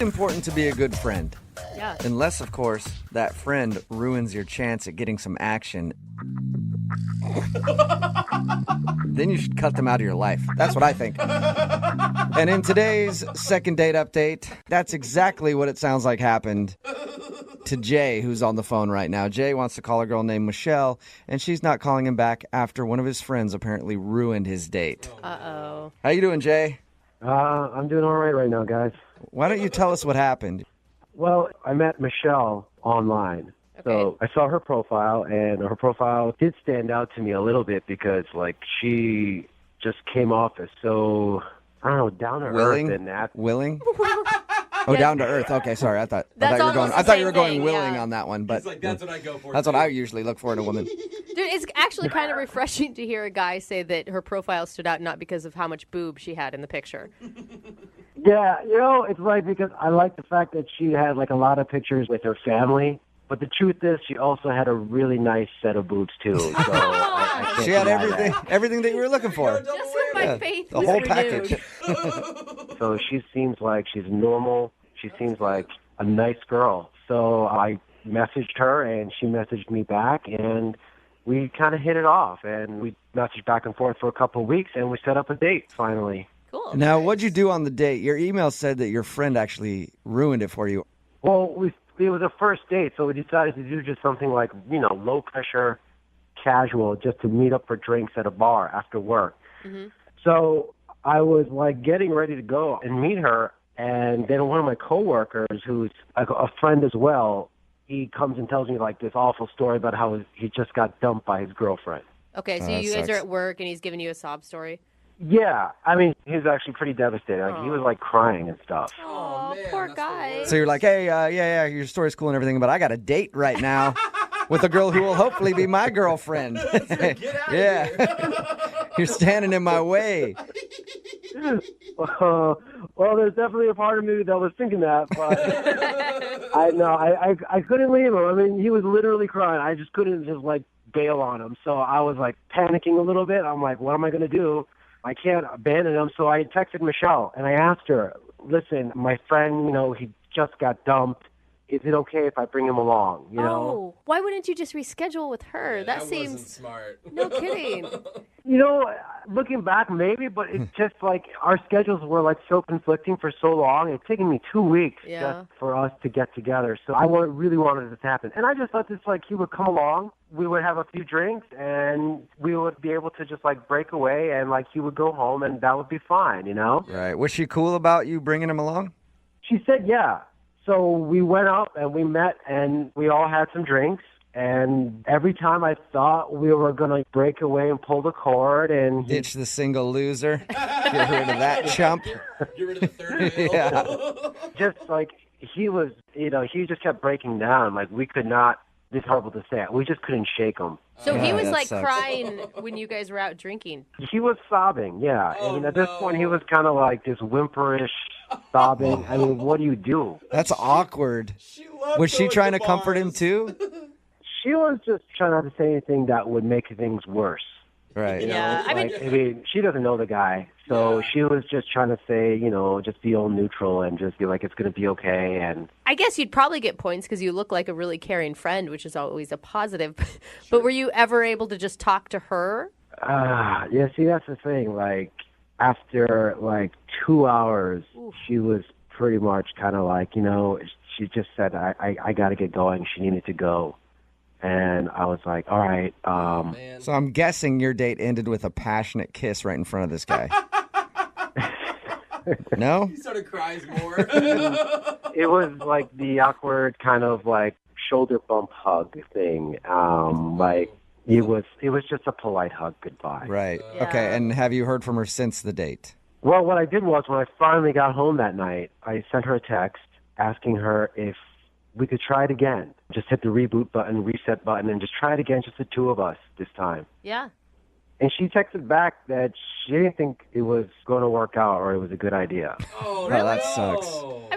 Important to be a good friend. Yeah. Unless, of course, that friend ruins your chance at getting some action. Then you should cut them out of your life. That's what I think. And in today's second date update, that's exactly what it sounds like happened to Jay, who's on the phone right now. Jay wants to call a girl named Michelle, and she's not calling him back after one of his friends apparently ruined his date. Uh-oh. How you doing, Jay? I'm doing all right now, guys. Why don't you tell us what happened? Well, I met Michelle online. So I saw her profile, and her profile did stand out to me a little bit because, like, she just came off as so, I don't know, down to earth and that. Willing? Oh, down to earth. Okay, sorry. I thought you were going willing on that one, but He's like, that's what I go for. That's what I usually look for in a woman. Dude, it's actually kind of refreshing to hear a guy say that her profile stood out not because of how much boob she had in the picture. Yeah, it's like because I like the fact that she had like a lot of pictures with her family, but the truth is she also had a really nice set of boobs too. So I can't She had deny everything that you were looking for. Just when my faith The was whole renewed. package. So she seems like she's normal. She seems like a nice girl. So I messaged her, and she messaged me back, and we kind of hit it off. And we messaged back and forth for a couple of weeks, and we set up a date finally. Cool. Now, what'd you do on the date? Your email said that your friend actually ruined it for you. Well, it was a first date, so we decided to do just something like, low pressure, casual, just to meet up for drinks at a bar after work. Mm-hmm. So I was like getting ready to go and meet her, and then one of my coworkers, who's a friend as well, he comes and tells me like this awful story about how he just got dumped by his girlfriend. Okay, so that you guys sucks. are at work, and he's giving you a sob story? Yeah, I mean, he was actually pretty devastated. Like, he was like crying and stuff. Oh, man, poor that's guy. So you're like, hey, yeah, your story's cool and everything, but I got a date right now with a girl who will hopefully be my girlfriend. Get out of Yeah. You're standing in my way. Well, there's definitely a part of me that was thinking that, but I couldn't leave him. I mean, he was literally crying. I just couldn't just like bail on him. So I was like panicking a little bit. I'm like, what am I going to do? I can't abandon him. So I texted Michelle and I asked her, listen, my friend, he just got dumped. Is it okay if I bring him along? Oh, why wouldn't you just reschedule with her? Yeah, that wasn't seems smart. No kidding. Looking back, maybe, but it's just like our schedules were like so conflicting for so long. It's taken me 2 weeks just for us to get together. So I really wanted this to happen. And I just thought this, like, he would come along, we would have a few drinks, and we would be able to just like break away, and like he would go home, and that would be fine, Right. Was she cool about you bringing him along? She said, yeah. So we went out and we met and we all had some drinks. And every time I thought we were going to break away and pull the cord and... Ditch the single loser. Get rid of that chump. Get rid of the third wheel. Yeah. Just like he was, he just kept breaking down. Like we could not, it's horrible to say it, we just couldn't shake him. So he was that like sucks. crying when you guys were out drinking. He was sobbing, yeah. Oh, and at this no. point he was kind of like this whimperish sobbing. I mean, what do you do? That's awkward. Was she trying to comfort him too? She was just trying not to say anything that would make things worse. Right. Yeah, I mean, I mean, she doesn't know the guy, so she was just trying to say, just be all neutral and just be like, it's going to be okay. And I guess you'd probably get points because you look like a really caring friend, which is always a positive. But were you ever able to just talk to her? yeah, see, that's the thing. Like, after like 2 hours, she was pretty much kind of like, she just said, I got to get going. She needed to go. And I was like, all right. So I'm guessing your date ended with a passionate kiss right in front of this guy. No? He sort of cries more. It was like the awkward kind of like shoulder bump hug thing. Like it was just a polite hug goodbye. Right. Yeah. Okay. And have you heard from her since the date? Well, what I did was when I finally got home that night, I sent her a text asking her if we could try it again. Just hit the reboot button, reset button, and just try it again, just the two of us this time. Yeah. And she texted back that she didn't think it was going to work out or it was a good idea. Oh, Oh, that sucks. I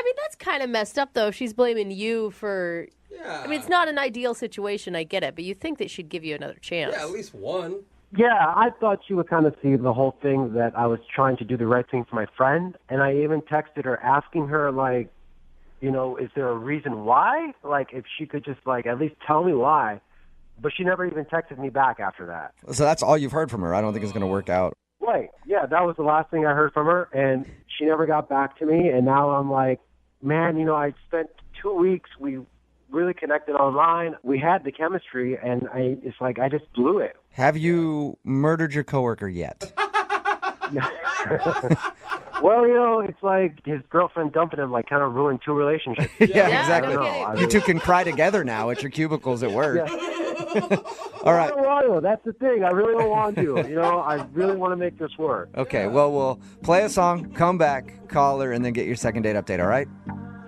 mean, that's kind of messed up, though. She's blaming you for... Yeah. I mean, it's not an ideal situation. I get it. But you think that she'd give you another chance. Yeah, at least one. Yeah, I thought she would kind of see the whole thing that I was trying to do the right thing for my friend, and I even texted her asking her, like, you know, is there a reason why? Like, if she could just, like, at least tell me why. But she never even texted me back after that. So that's all you've heard from her. I don't think it's going to work out. Right. Yeah, that was the last thing I heard from her, and she never got back to me, and now I'm like, man, you know, I spent 2 weeks, we really connected online. We had the chemistry, and it's like I just blew it. Have you murdered your coworker yet? Well, you know, it's like his girlfriend dumping him, like, kind of ruined 2 relationships. Yeah, exactly. no You two can cry together now at your cubicles at work. Yeah. All right. I don't want to. That's the thing. I really don't want to. You know, I really want to make this work. Okay, well, we'll play a song, come back, call her, and then get your second date update, all right?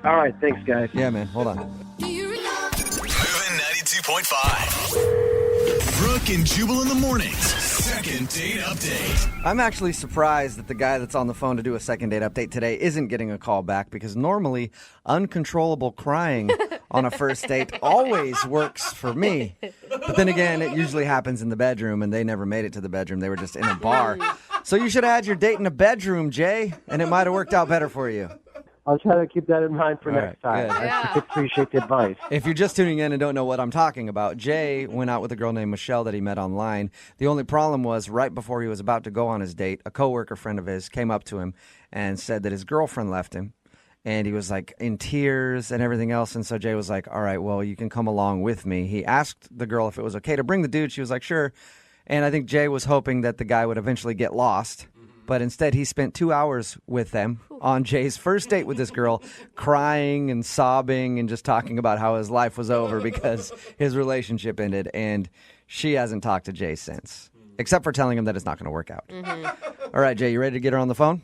All right. Thanks, guys. Yeah, man. Hold on. Moving 92.5. Brooke and Jubal in the mornings. Second date update. I'm actually surprised that the guy that's on the phone to do a second date update today isn't getting a call back because normally uncontrollable crying on a first date always works for me. But then again, it usually happens in the bedroom, and they never made it to the bedroom. They were just in a bar. So you should have had your date in a bedroom, Jay, and it might have worked out better for you. I'll try to keep that in mind for All next right, time. good. I appreciate the advice. If you're just tuning in and don't know what I'm talking about, Jay went out with a girl named Michelle that he met online. The only problem was right before he was about to go on his date, a coworker friend of his came up to him and said that his girlfriend left him. And he was like in tears and everything else. And so Jay was like, all right, well, you can come along with me. He asked the girl if it was okay to bring the dude. She was like, sure. And I think Jay was hoping that the guy would eventually get lost. But instead, he spent 2 hours with them on Jay's first date with this girl, crying and sobbing and just talking about how his life was over because his relationship ended. And she hasn't talked to Jay since, except for telling him that it's not going to work out. All right, Jay, you ready to get her on the phone?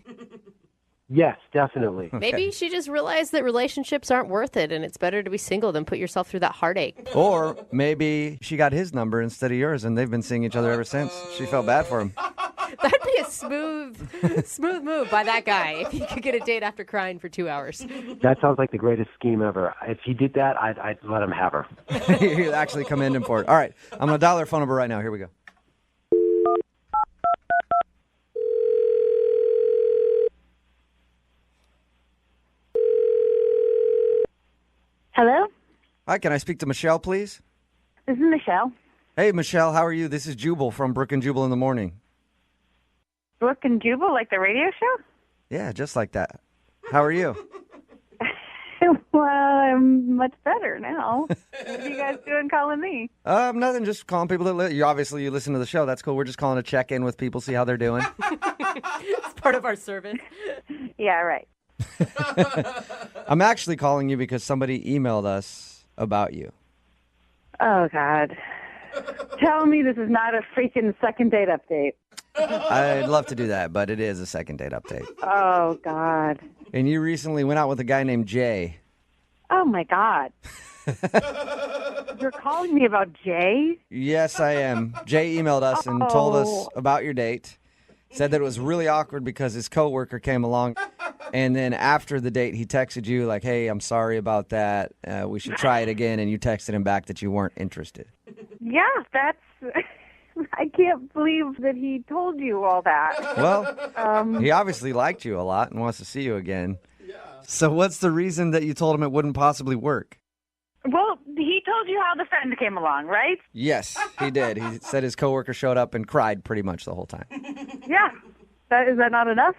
Yes, definitely. Maybe she just realized that relationships aren't worth it and it's better to be single than put yourself through that heartache. Or maybe she got his number instead of yours and they've been seeing each other ever since. She felt bad for him. That'd be a smooth move by that guy if he could get a date after crying for 2 hours. That sounds like the greatest scheme ever. If he did that, I'd let him have her. You'd actually commend him for it. All right, I'm going to dial her phone number right now. Here we go. Hello? Hi, can I speak to Michelle, please? This is Michelle. Hey, Michelle, how are you? This is Jubal from Brooke and Jubal in the morning. Brooke and Jubal, like the radio show? Yeah, just like that. How are you? Well, I'm much better now. What are you guys doing calling me? Nothing, just calling people that you listen to the show. That's cool. We're just calling to check in with people, see how they're doing. It's part of our service. Yeah, right. I'm actually calling you because somebody emailed us about you. Oh, God. Tell me this is not a freaking second date update. I'd love to do that, but it is a second date update. Oh, God. And you recently went out with a guy named Jay. Oh, my God. You're calling me about Jay? Yes, I am. Jay emailed us and told us about your date. Said that it was really awkward because his coworker came along. And then after the date, he texted you like, hey, I'm sorry about that. We should try it again. And you texted him back that you weren't interested. Yeah, that's... I can't believe that he told you all that. Well, he obviously liked you a lot and wants to see you again. Yeah. So what's the reason that you told him it wouldn't possibly work? Well, he told you how the friend came along, right? Yes, he did. He said his coworker showed up and cried pretty much the whole time. Yeah. Is that not enough?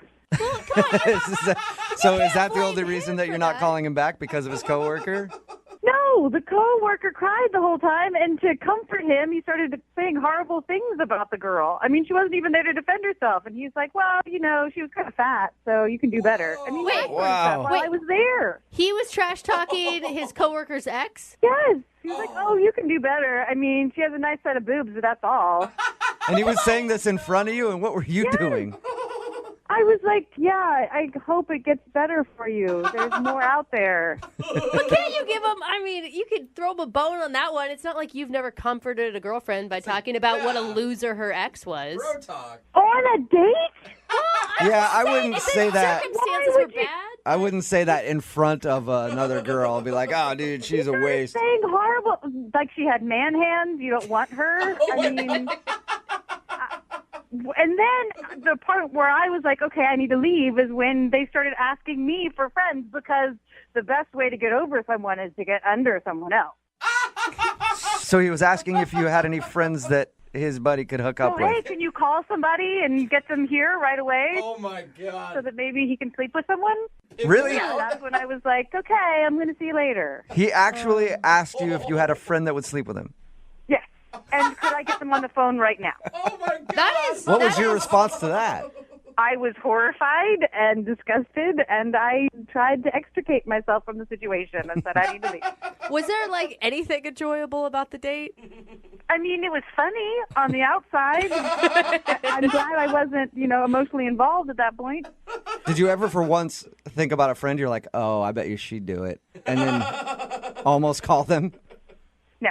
So is that the only reason that you're not calling him back because of his coworker? No, the coworker cried the whole time, and to comfort him, he started saying horrible things about the girl. I mean, she wasn't even there to defend herself, and he's like, well, you know, she was kind of fat, so you can do better. I mean, Wait, wow. I was there. He was trash-talking his coworker's ex? Yes. He was like, oh, you can do better. I mean, she has a nice set of boobs, but that's all. And he was saying this in front of you, and what were you doing? I was like, yeah, I hope it gets better for you. There's more out there. But can't you give him, I mean, you could throw him a bone on that one. It's not like you've never comforted a girlfriend by talking about what a loser her ex was. Bro talk. On a date? Well, I wouldn't say that. Circumstances Why were would you- bad. I wouldn't say that in front of another girl. I'd be like, oh, dude, she's a You're waste. saying horrible, like she had man hands. You don't want her. I mean, And then the part where I was like, okay, I need to leave is when they started asking me for friends because the best way to get over someone is to get under someone else. So he was asking if you had any friends that his buddy could hook up Hey, with. can you call somebody and get them here right away Oh my God. so that maybe he can sleep with someone? Really? Yeah, that's when I was like, okay, I'm going to see you later. He actually asked you if you had a friend that would sleep with him. Yes. And could I get them on the phone right now? Oh my God. That is. What was that your is- response to that? I was horrified and disgusted, and I tried to extricate myself from the situation and said I need to leave. Was there like anything enjoyable about the date? I mean, it was funny on the outside. I'm glad I wasn't, emotionally involved at that point. Did you ever for once think about a friend? You're like, oh, I bet you she'd do it. And then almost call them? No,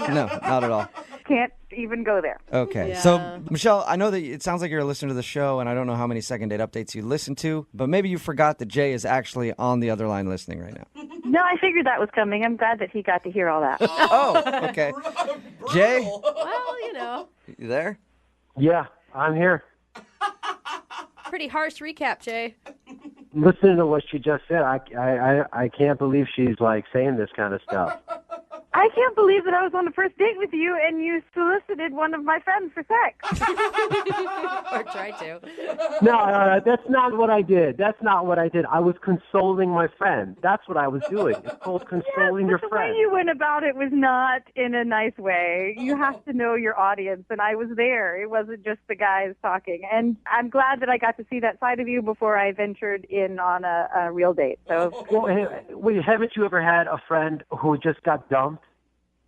No, not at all. can't even go there. Okay. Yeah. So, Michelle, I know that it sounds like you're a listener to the show, and I don't know how many second date updates you listen to, but maybe you forgot that Jay is actually on the other line listening right now. No, I figured that was coming. I'm glad that he got to hear all that. Oh, okay. Jay, Well, you there? Yeah, I'm here. pretty harsh recap, Jay. Listening to what she just said, I can't believe she's like saying this kind of stuff. I can't believe that I was on a first date with you and you solicited one of my friends for sex. Or tried to. No, that's not what I did. That's not what I did. I was consoling my friend. That's what I was doing. It's called consoling your But the friend. way you went about it was not in a nice way. You have to know your audience, and I was there. It wasn't just the guys talking. And I'm glad that I got to see that side of you before I ventured in on a real date. So Well, wait, haven't you ever had a friend who just got dumped?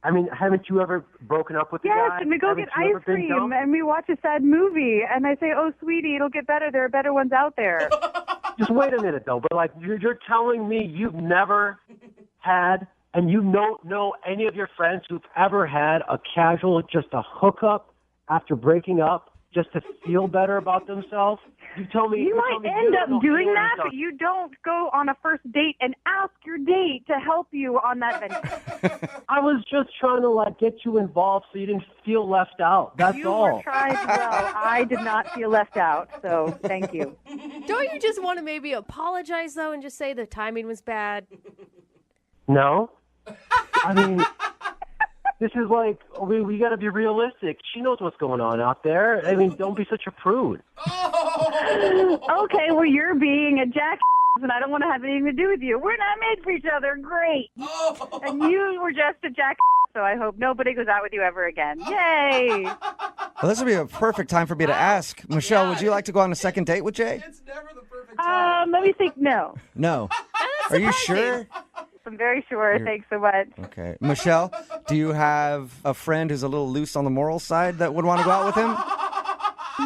I mean, haven't you ever broken up with the yes, guy? and we go Haven't get you ever ice been cream, dumped? and we watch a sad movie, and I say, "Oh, sweetie, it'll get better. There are better ones out there." Just wait a minute, though. But like, you're telling me you've never had, and you don't know any of your friends who've ever had a casual, just a hookup after breaking up, just to feel better about themselves? You tell me. You tell might me end don't up know doing any of that, them. but you don't go on a first date and ask your date to help you on that venture. I was just trying to like get you involved so you didn't feel left out. That's You all. were trying well. I did not feel left out, so thank you. Don't you just want to maybe apologize, though, and just say the timing was bad? No. I mean, this is like, we got to be realistic. She knows what's going on out there. I mean, don't be such a prude. Okay, well, you're being a jackass, and I don't want to have anything to do with you. We're not made for each other. Great. And you were just a jackass, so I hope nobody goes out with you ever again. Yay. Well, this would be a perfect time for me to ask. Michelle, would you like to go on a second date with Jay? It's never the perfect time. Let me think. No. No. Are you sure? I'm very sure. Thanks so much. Okay. Michelle, do you have a friend who's a little loose on the moral side that would want to go out with him?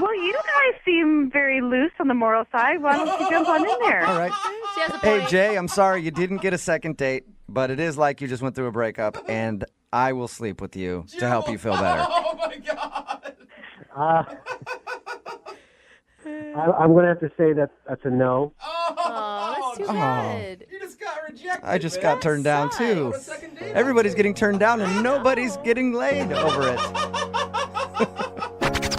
Well, you guys seem very loose on the moral side. Why don't you jump on in there? All right. She has a Hey, point. Jay, I'm sorry you didn't get a second date, but it is like you just went through a breakup, and I will sleep with you to help you feel better. Oh my God. I'm going to have to say that that's a no. Oh, that's too bad. You just got rejected. I just man. got turned down, too. What a second date. Everybody's getting turned down, and nobody's getting laid over it.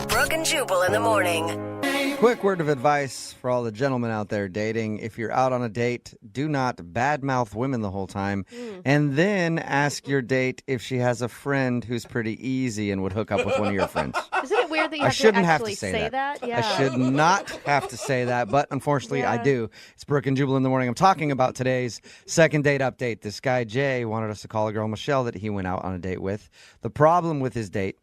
Brooke and Jubal in the morning. Quick word of advice for all the gentlemen out there dating. If you're out on a date, do not badmouth women the whole time. And then ask your date if she has a friend who's pretty easy and would hook up with one of your friends. Isn't it weird that you I have shouldn't to have actually to say that. Yeah. I should not have to say that, but unfortunately I do. It's Brooke and Jubal in the morning. I'm talking about today's second date update. This guy, Jay, wanted us to call a girl, Michelle, that he went out on a date with. The problem with his date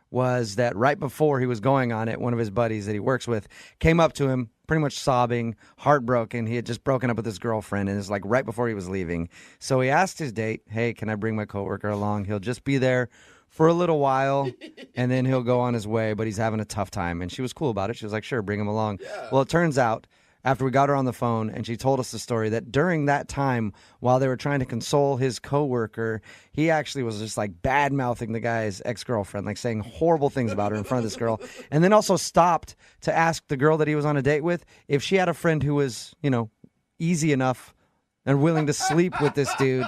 was that right before he was going on it, one of his buddies that he works with came up to him pretty much sobbing, heartbroken. He had just broken up with his girlfriend, and it was like right before he was leaving. So he asked his date, hey, can I bring my coworker along? He'll just be there for a little while, and then he'll go on his way, but he's having a tough time. And she was cool about it. She was like, sure, bring him along. Yeah. Well, it turns out, after we got her on the phone and she told us the story, that during that time, while they were trying to console his coworker, he actually was just like bad-mouthing the guy's ex-girlfriend, like saying horrible things about her in front of this girl, and then also stopped to ask the girl that he was on a date with if she had a friend who was, easy enough and willing to sleep with this dude.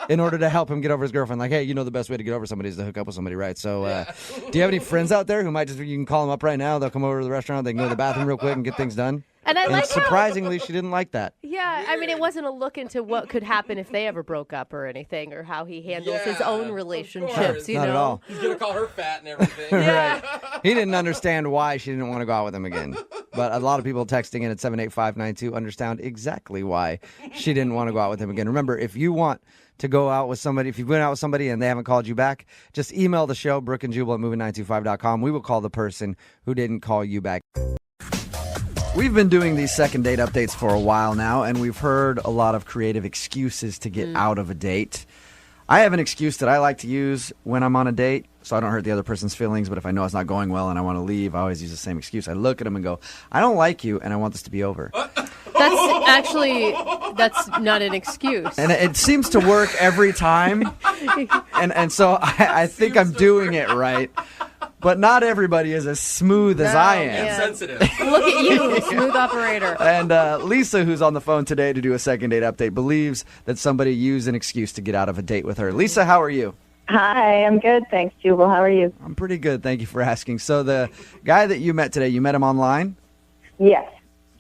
in order to help him get over his girlfriend. Like, hey, you know the best way to get over somebody is to hook up with somebody, right? So do you have any friends out there who might you can call them up right now. They'll come over to the restaurant. They can go to the bathroom real quick and get things done. And surprisingly, she didn't like that. Yeah, I mean, it wasn't a look into what could happen if they ever broke up or anything, or how he handles his own relationships. You Not know, at all. He's going to call her fat and everything. Right. He didn't understand why she didn't want to go out with him again. But a lot of people texting in at 78592 understand exactly why she didn't want to go out with him again. Remember, if you want to go out with somebody, if you've been out with somebody and they haven't called you back, just email the show, Brooke and Jubal at moving925.com. We will call the person who didn't call you back. We've been doing these second date updates for a while now, and we've heard a lot of creative excuses to get out of a date. I have an excuse that I like to use when I'm on a date, so I don't hurt the other person's feelings, but if I know it's not going well and I want to leave, I always use the same excuse. I look at them and go, I don't like you, and I want this to be over. that's not an excuse. And it seems to work every time, and so I think I'm doing it right. But not everybody is as smooth as I am. Yeah. Sensitive. Look at you, smooth operator. And Lisa, who's on the phone today to do a second date update, believes that somebody used an excuse to get out of a date with her. Lisa, how are you? Hi, I'm good. Thanks, Jubal. How are you? I'm pretty good. Thank you for asking. So the guy that you met today, you met him online? Yes,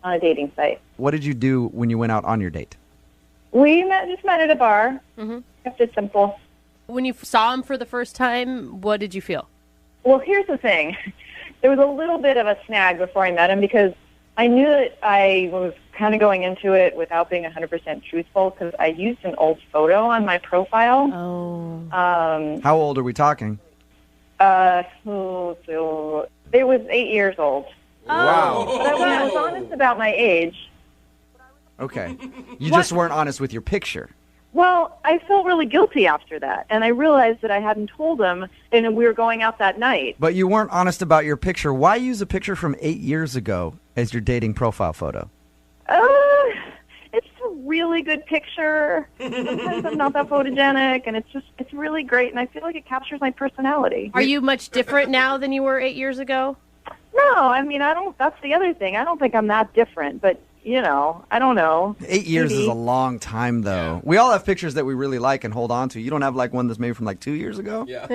on a dating site. What did you do when you went out on your date? We just met at a bar. Kept it simple. When you saw him for the first time, what did you feel? Well, here's the thing. There was a little bit of a snag before I met him because I knew that I was kind of going into it without being 100% truthful because I used an old photo on my profile. Oh. How old are we talking? It was 8 years old. Wow. But when I was honest about my age, Okay. You just weren't honest with your picture. well, I felt really guilty after that. And I realized that I hadn't told him, and we were going out that night. But you weren't honest about your picture. Why use a picture from 8 years ago as your dating profile photo? It's a really good picture. Sometimes I'm not that photogenic, and it's really great, and I feel like it captures my personality. Are you much different now than you were 8 years ago? No, I mean, that's the other thing. I don't think I'm that different, but, I don't know. 8 years is a long time, though. Yeah. We all have pictures that we really like and hold on to. You don't have, one that's maybe from, 2 years ago? Yeah.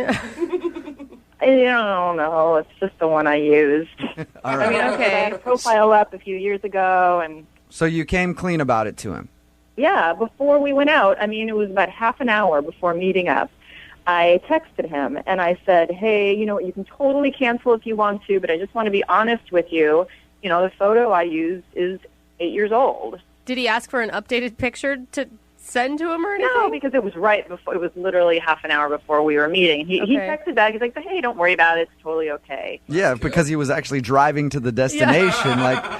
I don't know. It's just the one I used. All right. I mean, okay, I had a profile up a few years ago, and... So you came clean about it to him? Yeah, before we went out, it was about half an hour before meeting up, I texted him, and I said, hey, you can totally cancel if you want to, but I just want to be honest with you. The photo I used is 8 years old. Did he ask for an updated picture to send to him or anything? No, because it was right before. It was literally half an hour before we were meeting. He texted back. He's like, hey, don't worry about it. It's totally okay. Yeah, because he was actually driving to the destination. Yeah.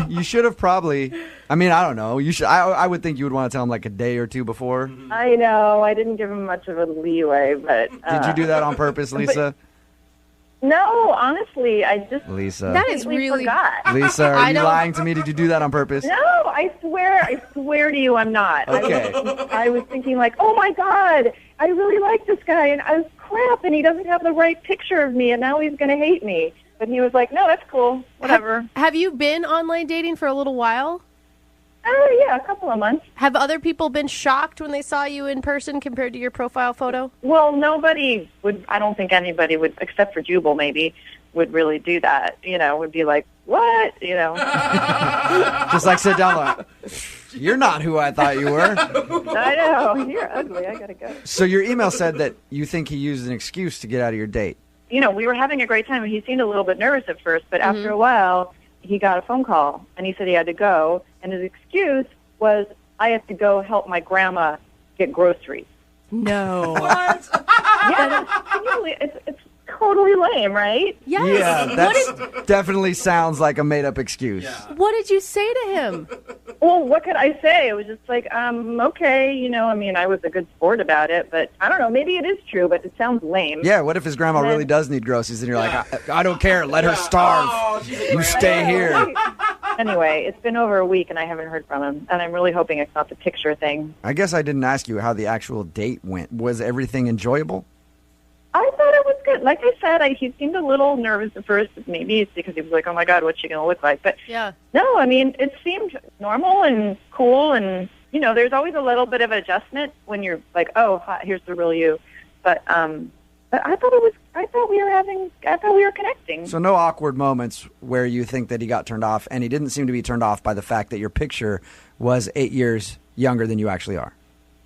You should have probably, I don't know. You should. I would think you would want to tell him a day or two before. I know. I didn't give him much of a leeway, but... Did you do that on purpose, Lisa? No, honestly, I just... Lisa. That is really... forgot. Lisa, are you lying to me? Did you do that on purpose? No, I swear to you I'm not. Okay. I was thinking oh my God, I really like this guy, and I was crap, and he doesn't have the right picture of me, and now he's going to hate me. But he was like, no, that's cool, whatever. Have you been online dating for a little while? Yeah, a couple of months. Have other people been shocked when they saw you in person compared to your profile photo? Well, nobody would, I don't think anybody would, except for Jubal maybe, would really do that. Would be like, what? Just sit down you're not who I thought you were. I know. You're ugly. I got to go. So your email said that you think he used an excuse to get out of your date. We were having a great time, and he seemed a little bit nervous at first, but after a while, he got a phone call, and he said he had to go, and his excuse was, I have to go help my grandma get groceries. No. What? Yeah, it's totally lame, right? Yes. Yeah, that definitely sounds like a made-up excuse. Yeah. What did you say to him? Well, what could I say? It was just like, okay, I was a good sport about it, but I don't know, maybe it is true, but it sounds lame. Yeah, what if his grandma really does need groceries, and you're like, I don't care, let her starve. Oh, You stay here. Anyway, it's been over a week, and I haven't heard from him, and I'm really hoping it's not the picture thing. I guess I didn't ask you how the actual date went. Was everything enjoyable? I thought it was good. Like I said, he seemed a little nervous at first. Maybe it's because he was like, oh, my God, what's she going to look like? But yeah. no, it seemed normal and cool, and there's always a little bit of adjustment when you're like, oh, hi, here's the real you. But I thought we were connecting. So no awkward moments where you think that he got turned off, and he didn't seem to be turned off by the fact that your picture was 8 years younger than you actually are.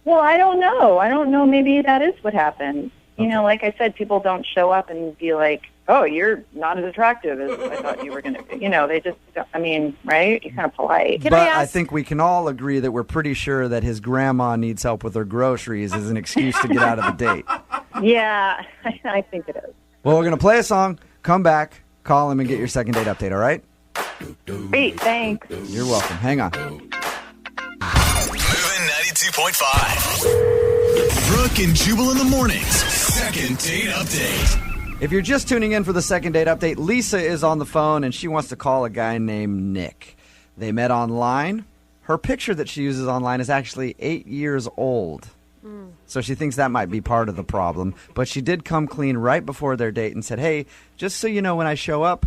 Well, I don't know. Maybe that is what happened. Okay. Like I said, people don't show up and be like, oh, you're not as attractive as I thought you were going to be. They just, right? You're kind of polite. I think we can all agree that we're pretty sure that his grandma needs help with her groceries as an excuse to get out of the date. Yeah, I think it is. Well, we're going to play a song, come back, call him, and get your second date update, all right? Great, thanks. You're welcome. Hang on. Moving 92.5. Brooke and Jubal in the mornings. Second date update. If you're just tuning in for the second date update, Lisa is on the phone, and she wants to call a guy named Nick. They met online. Her picture that she uses online is actually 8 years old. So she thinks that might be part of the problem. But she did come clean right before their date and said, hey, just so you know, when I show up,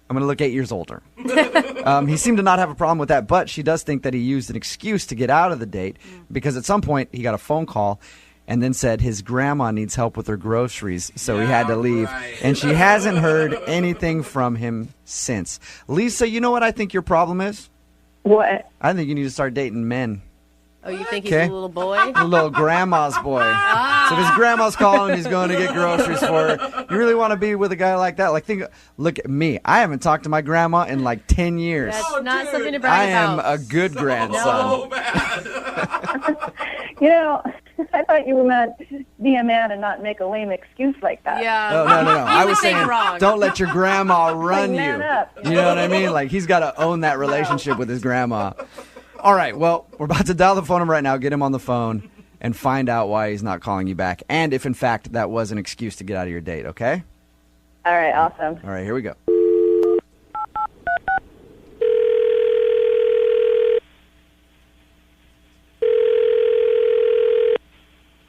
I'm going to look 8 years older. He seemed to not have a problem with that, but she does think that he used an excuse to get out of the date because at some point he got a phone call and then said his grandma needs help with her groceries, so he had to leave. Right. And she hasn't heard anything from him since. Lisa, you know what I think your problem is? What? I think you need to start dating men. Oh, you think he's a little boy? A little grandma's boy. So if his grandma's calling, he's going to get groceries for her. You really want to be with a guy like that? Look at me. I haven't talked to my grandma in like 10 years. That's not something to brag about. I am a good grandson. So bad. I thought you meant be a man and not make a lame excuse like that. Yeah. No. I was saying, wrong. Don't let your grandma run you. Man up. You know what I mean? Like, he's got to own that relationship with his grandma. All right, well, we're about to dial the phone number right now, get him on the phone, and find out why he's not calling you back, and if, in fact, that was an excuse to get out of your date, okay? All right, awesome. All right, here we go.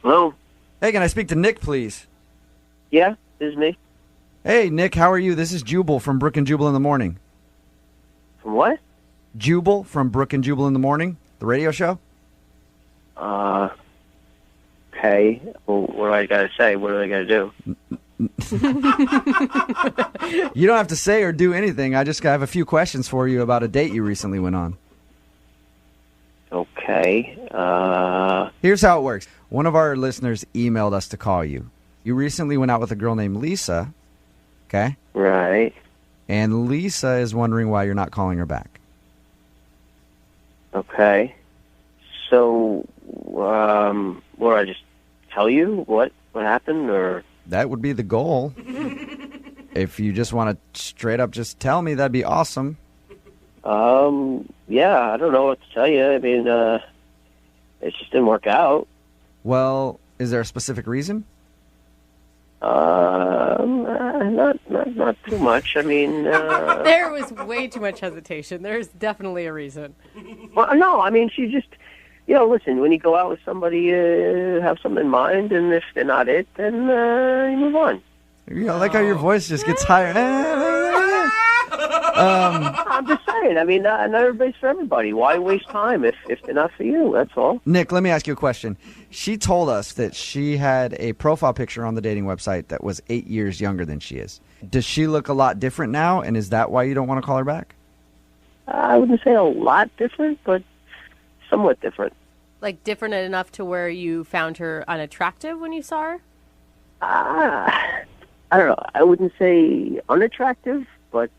Hello? Hey, can I speak to Nick, please? Yeah, this is me. Hey, Nick, how are you? This is Jubal from Brooke and Jubal in the Morning. From what? Jubal from Brooke and Jubal in the Morning, the radio show. Okay. Well, what do I got to say? What do I got to do? You don't have to say or do anything. I just have a few questions for you about a date you recently went on. Okay. Here's how it works. One of our listeners emailed us to call you. You recently went out with a girl named Lisa, okay? Right. And Lisa is wondering why you're not calling her back. Okay. So, what do I just tell you? What happened, or? That would be the goal. If you just want to straight up just tell me, that'd be awesome. Yeah, I don't know what to tell you. I mean, it just didn't work out. Well, is there a specific reason? Not too much. I mean, there was way too much hesitation. There's definitely a reason. Well, no, I mean, she just, listen, when you go out with somebody, have something in mind, and if they're not it, then you move on. I like how your voice just gets higher. I'm just saying. I mean, not everybody's for everybody. Why waste time if they're not for you? That's all. Nick, let me ask you a question. She told us that she had a profile picture on the dating website that was 8 years younger than she is. Does she look a lot different now, and is that why you don't want to call her back? I wouldn't say a lot different, but somewhat different. Like different enough to where you found her unattractive when you saw her? I don't know. I wouldn't say unattractive, but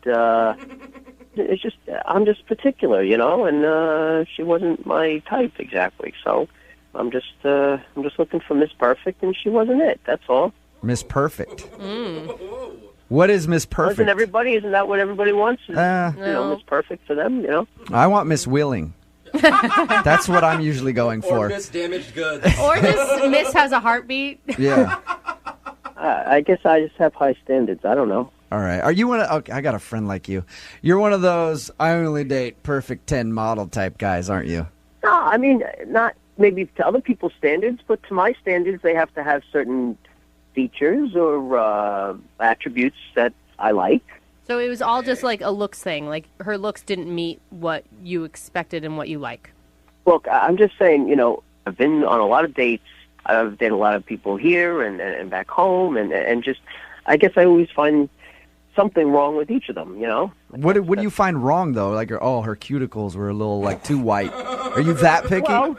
it's just I'm just particular, and she wasn't my type exactly. So I'm just looking for Miss Perfect, and she wasn't it. That's all. Miss Perfect. What is Miss Perfect? Isn't that what everybody wants? No. Miss Perfect for them, I want Miss Willing. That's what I'm usually going for. Or Miss Damaged Goods. Or just Miss has a heartbeat. Yeah. I guess I just have high standards. I don't know. All right. Are you one of... Okay, I got a friend like you. You're one of those I only date perfect 10 model type guys, aren't you? No, I mean, not maybe to other people's standards, but to my standards, they have to have certain features or attributes that I like. So it was all just like a looks thing. Like her looks didn't meet what you expected and what you like. Look, I'm just saying, I've been on a lot of dates. I've dated a lot of people here and back home, and just, I guess I always find something wrong with each of them, What do you find wrong, though? Like, her cuticles were a little, too white. Are you that picky? Well,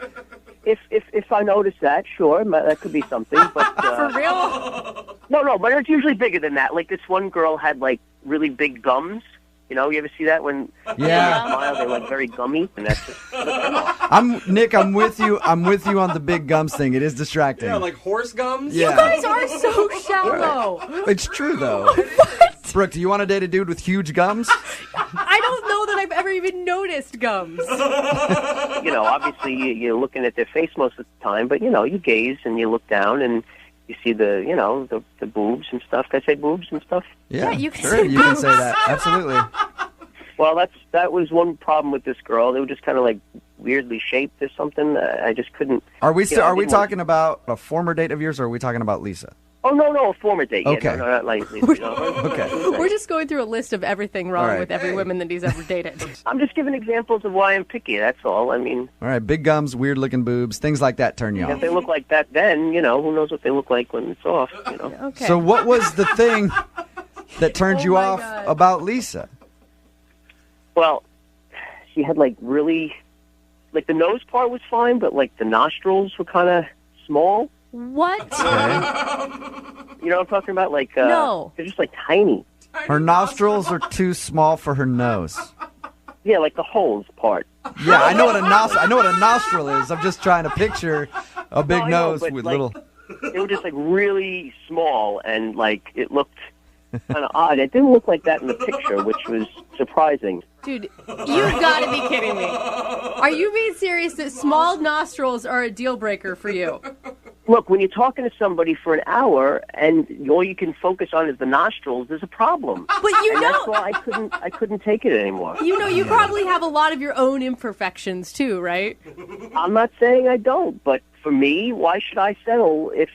if I notice that, sure, that could be something. But For real? No, but it's usually bigger than that. Like, this one girl had, really big gums. You ever see that when they smile, they're very gummy, and that's just. Nick, I'm with you. I'm with you on the big gums thing. It is distracting. Yeah, like horse gums? Yeah. You guys are so shallow. It's true, though. What? Brooke, do you want to date a dude with huge gums? I don't know that I've ever even noticed gums. Obviously you're looking at their face most of the time, but you gaze and you look down and you see the boobs and stuff. Can I say boobs and stuff? Yeah, you can sure, say you can boobs. say that. Absolutely. Well, that was one problem with this girl. They were just kind of weirdly shaped or something. I just couldn't. Are we talking about a former date of yours, or are we talking about Lisa? Oh, no, a former date. Okay. Yeah, no, not lately. Okay. We're just going through a list of everything wrong with every woman that he's ever dated. I'm just giving examples of why I'm picky, that's all. I mean... All right, big gums, weird-looking boobs, things like that turn you If off. they look like that then, who knows what they look like when it's off, Okay. So what was the thing that turned you off about Lisa? Well, she had, really... the nose part was fine, but, the nostrils were kind of small. What? You know what I'm talking about? No. They're just, tiny. Her nostrils are too small for her nose. Yeah, the holes part. Yeah, I know what a nostril is. I'm just trying to picture a big No, I know, nose but, with little... They were just, really small, and, it looked kind of odd. It didn't look like that in the picture, which was surprising. Dude, you've got to be kidding me. Are you being serious that small nostrils are a deal breaker for you? Look, when you're talking to somebody for an hour and all you can focus on is the nostrils, there's a problem. But that's why I couldn't take it anymore. You probably have a lot of your own imperfections too, right? I'm not saying I don't, but for me, why should I settle if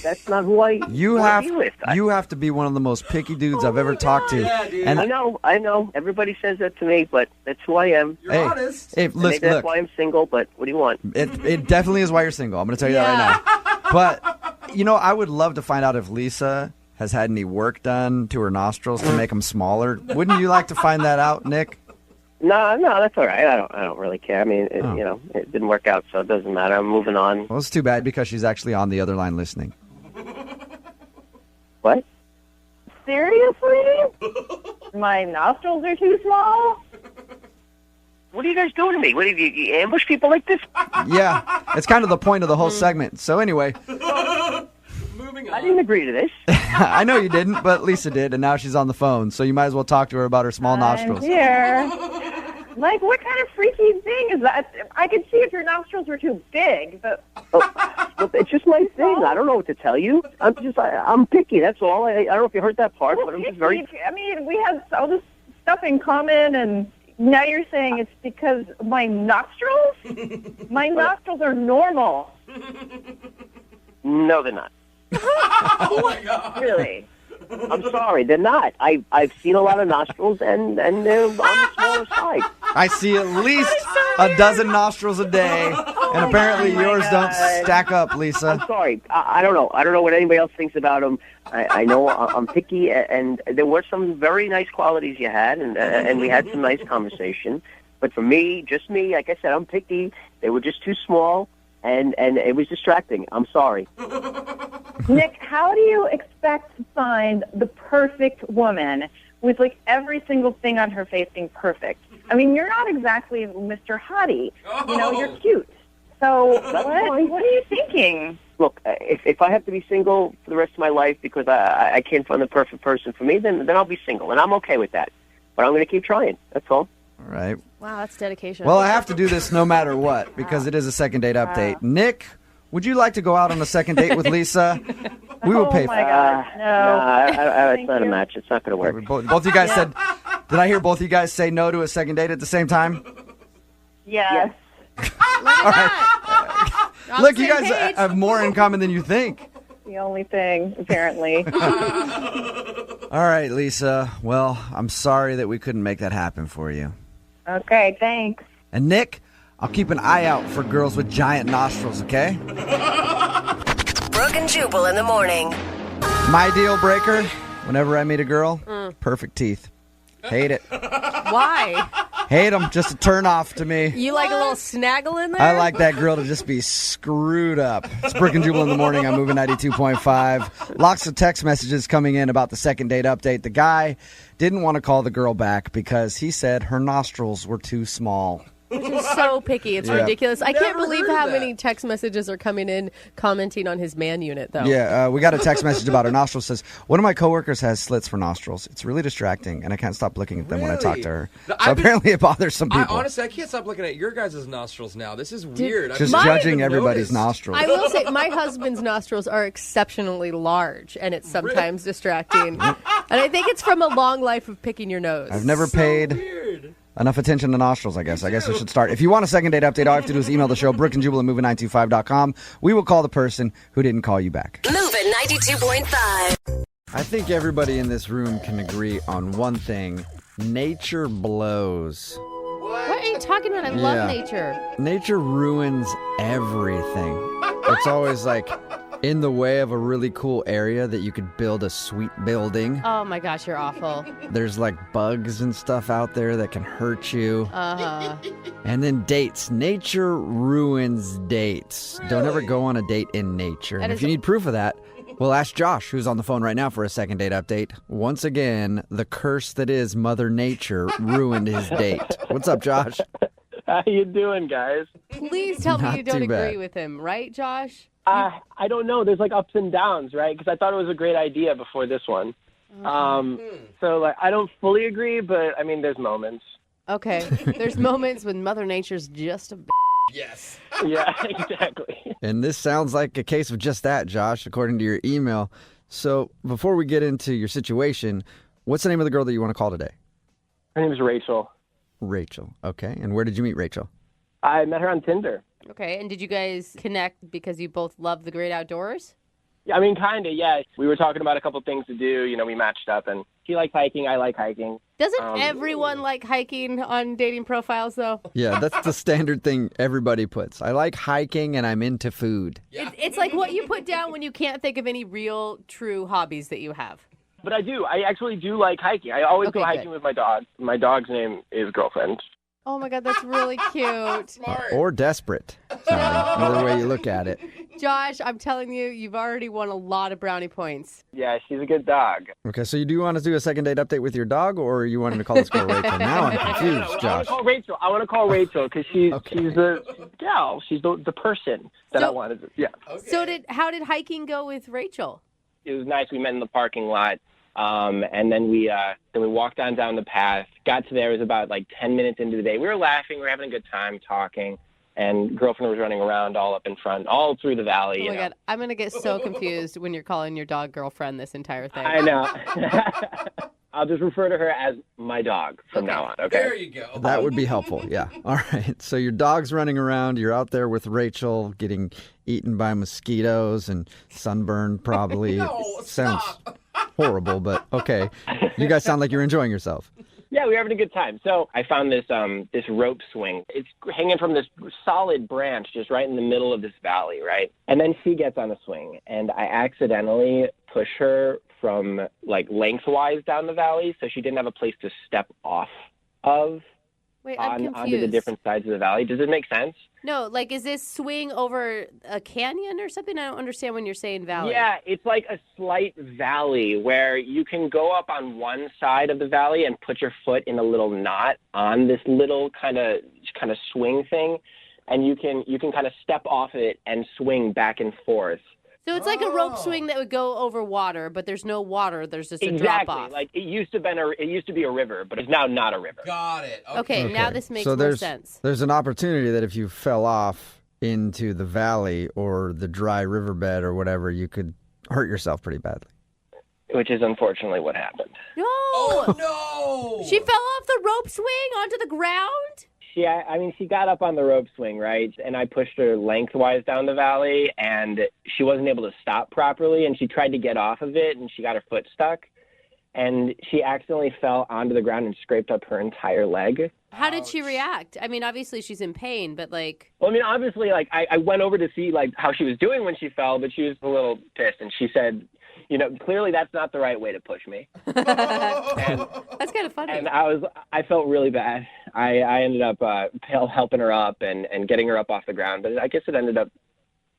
that's not who I want to be with? You have to be one of the most picky dudes I've ever talked to. Yeah, dude. And I know. Everybody says that to me, but that's who I am. You're honest. Hey, Maybe listen, that's look. why I'm single, but what do you want? It definitely is why you're single. I'm going to tell you that right now. But, I would love to find out if Lisa has had any work done to her nostrils to make them smaller. Wouldn't you like to find that out, Nick? No, that's all right. I don't really care. I mean, it didn't work out, so it doesn't matter. I'm moving on. Well, it's too bad because she's actually on the other line listening. What? Seriously? My nostrils are too small? What are you guys doing to me? What, you ambush people like this? Yeah, it's kind of the point of the whole segment. So anyway, Moving I on. didn't agree to this. I know you didn't, but Lisa did, and now she's on the phone. So you might as well talk to her about her small nostrils. I'm here. What kind of freaky thing is that? I could see if your nostrils were too big, but... Well, it's just my thing. I don't know what to tell you. I'm picky, that's all. I don't know if you heard that part, but I'm just very... I mean, we have all this stuff in common, and now you're saying it's because my nostrils? My nostrils are normal. No, they're not. Oh, my God. Really? I'm sorry, they're not. I've seen a lot of nostrils, and they're on the smaller side. I see at least a dozen nostrils a day, and apparently yours don't stack up, Lisa. I'm sorry. I don't know. I don't know what anybody else thinks about them. I know I'm picky, and there were some very nice qualities you had, and we had some nice conversation. But for me, just me, like I said, I'm picky. They were just too small, and it was distracting. I'm sorry. Nick, how do you expect to find the perfect woman with every single thing on her face being perfect? I mean, you're not exactly Mr. Hottie. You're cute. So what are you thinking? Look, if I have to be single for the rest of my life because I can't find the perfect person for me, then I'll be single, and I'm okay with that. But I'm going to keep trying. That's all. All right. Wow, that's dedication. Well, I have to do this no matter what because it is a second date update. Nick, would you like to go out on a second date with Lisa? We will pay for my it. God, no. It's not a match. It's not going to work. Both of you guys said, did I hear both of you guys say no to a second date at the same time? Yes. All right. Look, you guys have more in common than you think. The only thing, apparently. All right, Lisa. Well, I'm sorry that we couldn't make that happen for you. Okay, thanks. And Nick, I'll keep an eye out for girls with giant nostrils, okay? Brooke and Jubal in the morning. My deal breaker, whenever I meet a girl, perfect teeth. Hate it. Why? Hate them, just a turn off to me. You like a little snaggle in there? I like that girl to just be screwed up. It's Brooke and Jubal in the morning. I'm moving 92.5. Lots of text messages coming in about the second date update. The guy didn't want to call the girl back because he said her nostrils were too small. Which is so picky. It's ridiculous. I can't believe how many text messages are coming in commenting on his man unit, though. Yeah, we got a text message about her nostrils. Says, one of my coworkers has slits for nostrils. It's really distracting, and I can't stop looking at them when I talk to her. So apparently it bothers some people. Honestly, I can't stop looking at your guys' nostrils now. This is weird. Just judging everybody's nostrils. I will say, my husband's nostrils are exceptionally large, and it's sometimes distracting. And I think it's from a long life of picking your nose. I've never paid enough attention to nostrils, I guess. I guess we should start. If you want a second date update, all you have to do is email the show, brookandjubal at moving925.com. We will call the person who didn't call you back. Moving 92.5. I think everybody in this room can agree on one thing. Nature blows. What are you talking about? I love nature. Nature ruins everything. It's always like in the way of a really cool area that you could build a sweet building. Oh my gosh, you're awful. There's like bugs and stuff out there that can hurt you. Uh-huh. And then dates. Nature ruins dates. Really? Don't ever go on a date in nature. And if you need proof of that, we'll ask Josh, who's on the phone right now for a second date update. Once again, the curse that is Mother Nature ruined his date. What's up, Josh? How you doing, guys? Please tell me Not you don't too bad. agree with him, right, Josh? I don't know. There's like ups and downs, right? Because I thought it was a great idea before this one. So like I don't fully agree, but I mean, there's moments. Okay. There's moments when Mother Nature's just a Yes. Yeah, exactly. And this sounds like a case of just that, Josh, according to your email. So before we get into your situation, what's the name of the girl that you want to call today? Her name is Rachel. Rachel. Okay. And where did you meet Rachel? I met her on Tinder. Okay, and did you guys connect because you both love the great outdoors? Yeah, I mean, kind of, yeah. We were talking about a couple things to do. You know, we matched up, and she likes hiking, I like hiking. Doesn't everyone like hiking on dating profiles, though? Yeah, that's the standard thing everybody puts. I like hiking, and I'm into food. Yeah. It's like what you put down when you can't think of any real, true hobbies that you have. But I do. I actually do like hiking. I always go hiking with my dog. My dog's name is Girlfriend. Oh, my God, that's really cute. Smart. Or desperate. Either way you look at it. Josh, I'm telling you, you've already won a lot of brownie points. Yeah, she's a good dog. Okay, so you do want to do a second date update with your dog, or you wanted to call this girl Rachel? Now I'm confused, Josh. I want to call Rachel because she's the gal. She's the person that I wanted to. Yeah. Okay. So how did hiking go with Rachel? It was nice. We met in the parking lot. And then we walked down the path, got to there. It was about like 10 minutes into the day. We were laughing. We were having a good time talking. And Girlfriend was running around all up in front, all through the valley. Oh, my God. I'm going to get so confused when you're calling your dog Girlfriend this entire thing. I know. I'll just refer to her as my dog from now on, okay? There you go. That would be helpful, yeah. All right, so your dog's running around. You're out there with Rachel getting eaten by mosquitoes and sunburned probably. No, sounds stop. horrible, but okay. You guys sound like you're enjoying yourself. Yeah, we were having a good time. So I found this rope swing. It's hanging from this solid branch just right in the middle of this valley, right? And then she gets on a swing, and I accidentally push her from like lengthwise down the valley, so she didn't have a place to step off of. Wait, I'm confused. Onto the different sides of the valley. Does it make sense? No, like is this swing over a canyon or something? I don't understand when you're saying valley. Yeah, it's like a slight valley where you can go up on one side of the valley and put your foot in a little knot on this little kind of swing thing, and you can kind of step off it and swing back and forth. So it's like a rope swing that would go over water, but there's no water. There's just a drop off. Like it used to be a river, but it's now not a river. Got it. Okay, now this makes more sense. There's an opportunity that if you fell off into the valley or the dry riverbed or whatever, you could hurt yourself pretty badly. Which is unfortunately what happened. No! Oh, no! She fell off the rope swing onto the ground? She got up on the rope swing, right? And I pushed her lengthwise down the valley, and she wasn't able to stop properly, and she tried to get off of it, and she got her foot stuck. and she accidentally fell onto the ground and scraped up her entire leg. How did she react? I mean, obviously she's in pain, but like... Well, I mean, obviously, like, I went over to see, like, how she was doing when she fell, but she was a little pissed, and she said, you know, clearly that's not the right way to push me. That's kind of funny. And I felt really bad. I ended up helping her up and getting her up off the ground, but I guess it ended up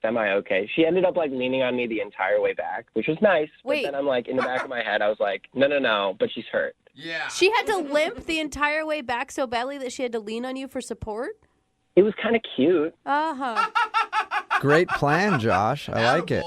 semi-okay. She ended up, like, leaning on me the entire way back, which was nice. Wait. But then I'm, like, in the back of my head, I was like, no, but she's hurt. Yeah. She had to limp the entire way back so badly that she had to lean on you for support? It was kind of cute. Uh-huh. Great plan, Josh. I like it.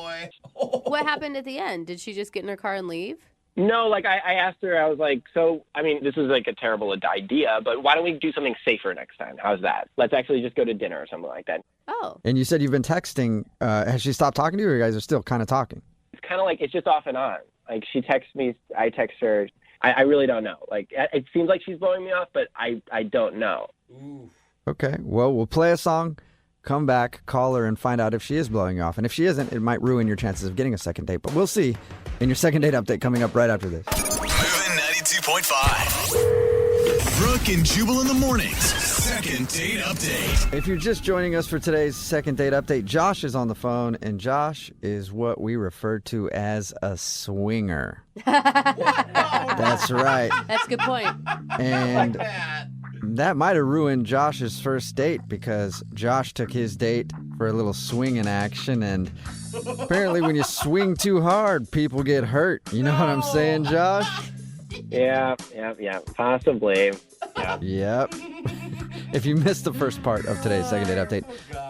What happened at the end? Did she just get in her car and leave? No, like, I asked her, I was like, so, I mean, this is, like, a terrible idea, but why don't we do something safer next time? How's that? Let's actually just go to dinner or something like that. Oh. And you said you've been texting. Has she stopped talking to you, or you guys are still kind of talking? It's kind of like, it's just off and on. Like, she texts me, I text her. I really don't know. Like, it seems like she's blowing me off, but I don't know. Ooh. Okay, well, we'll play a song, come back, call her, and find out if she is blowing you off. And if she isn't, it might ruin your chances of getting a second date. But we'll see in your second date update coming up right after this. Moving 92.5. Brooke and Jubal in the mornings. Second date update. If you're just joining us for today's second date update, Josh is on the phone, and Josh is what we refer to as a swinger. That's right. That's a good point. And that might have ruined Josh's first date because Josh took his date for a little swinging action, and apparently when you swing too hard, people get hurt. You know what I'm saying, Josh? Yeah, possibly. Yeah. Yep. If you missed the first part of today's second date update,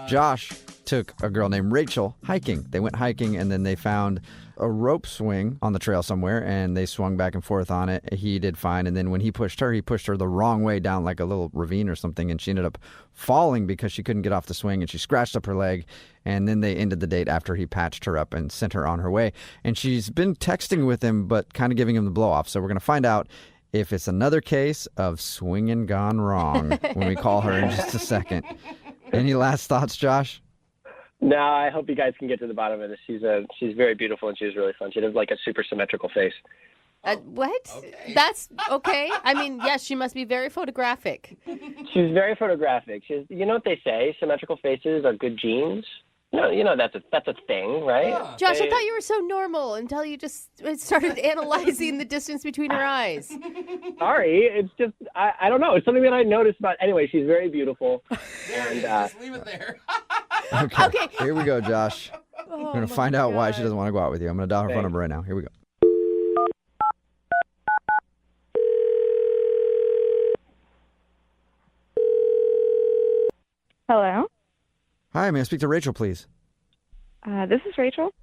Josh took a girl named Rachel hiking. They went hiking, and then they found a rope swing on the trail somewhere, and they swung back and forth on it. He did fine, and then when he pushed her the wrong way down like a little ravine or something, and she ended up falling because she couldn't get off the swing, and she scratched up her leg, and then they ended the date after he patched her up and sent her on her way. And she's been texting with him, but kind of giving him the blow-off, so we're going to find out if it's another case of swinging gone wrong when we call her in just a second. Any last thoughts, Josh? No, I hope you guys can get to the bottom of this. She's very beautiful, and she was really fun. She has like a super symmetrical face. What? Okay. That's okay. I mean, yes, she must be very photographic. She's very photographic. You know what they say? Symmetrical faces are good genes. You know that's a thing, right? Yeah. Josh, I thought you were so normal until you just started analyzing the distance between her eyes. Sorry, it's just I don't know. It's something that I noticed about. Anyway, she's very beautiful. And just leave it there. Okay. Here we go, Josh. Oh, We're going to find out why she doesn't want to go out with you. I'm going to dial her phone number right now. Here we go. Hello. Hi, may I speak to Rachel, please? This is Rachel.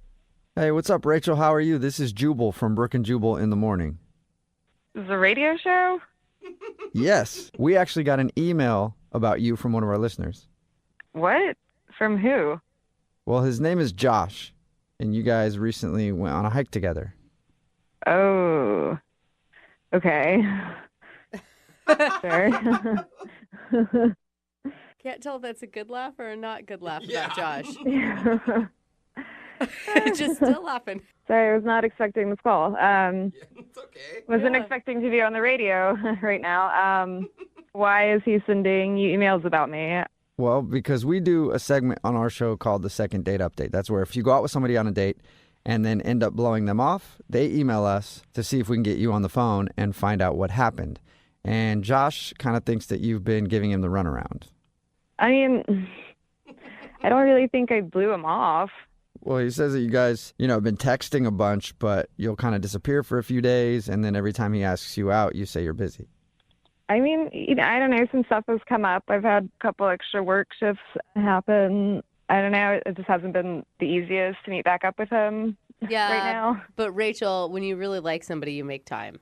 Hey, what's up, Rachel? How are you? This is Jubal from Brooke and Jubal in the morning. This is a radio show? Yes, we actually got an email about you from one of our listeners. What? From who? Well, his name is Josh, and you guys recently went on a hike together. Oh. Okay. Sure. Can't tell if that's a good laugh or a not good laugh Yeah. about Josh. Just still laughing. Sorry, I was not expecting this call. It's okay. Wasn't expecting to be on the radio right now. Why is he sending you emails about me? Well, because we do a segment on our show called the Second Date Update. That's where if you go out with somebody on a date and then end up blowing them off, they email us to see if we can get you on the phone and find out what happened. And Josh kind of thinks that you've been giving him the runaround. I mean, I don't really think I blew him off. Well, he says that you guys, have been texting a bunch, but you'll kind of disappear for a few days, and then every time he asks you out, you say you're busy. I mean, I don't know. Some stuff has come up. I've had a couple extra work shifts happen. I don't know. It just hasn't been the easiest to meet back up with him right now. But Rachel, when you really like somebody, you make time.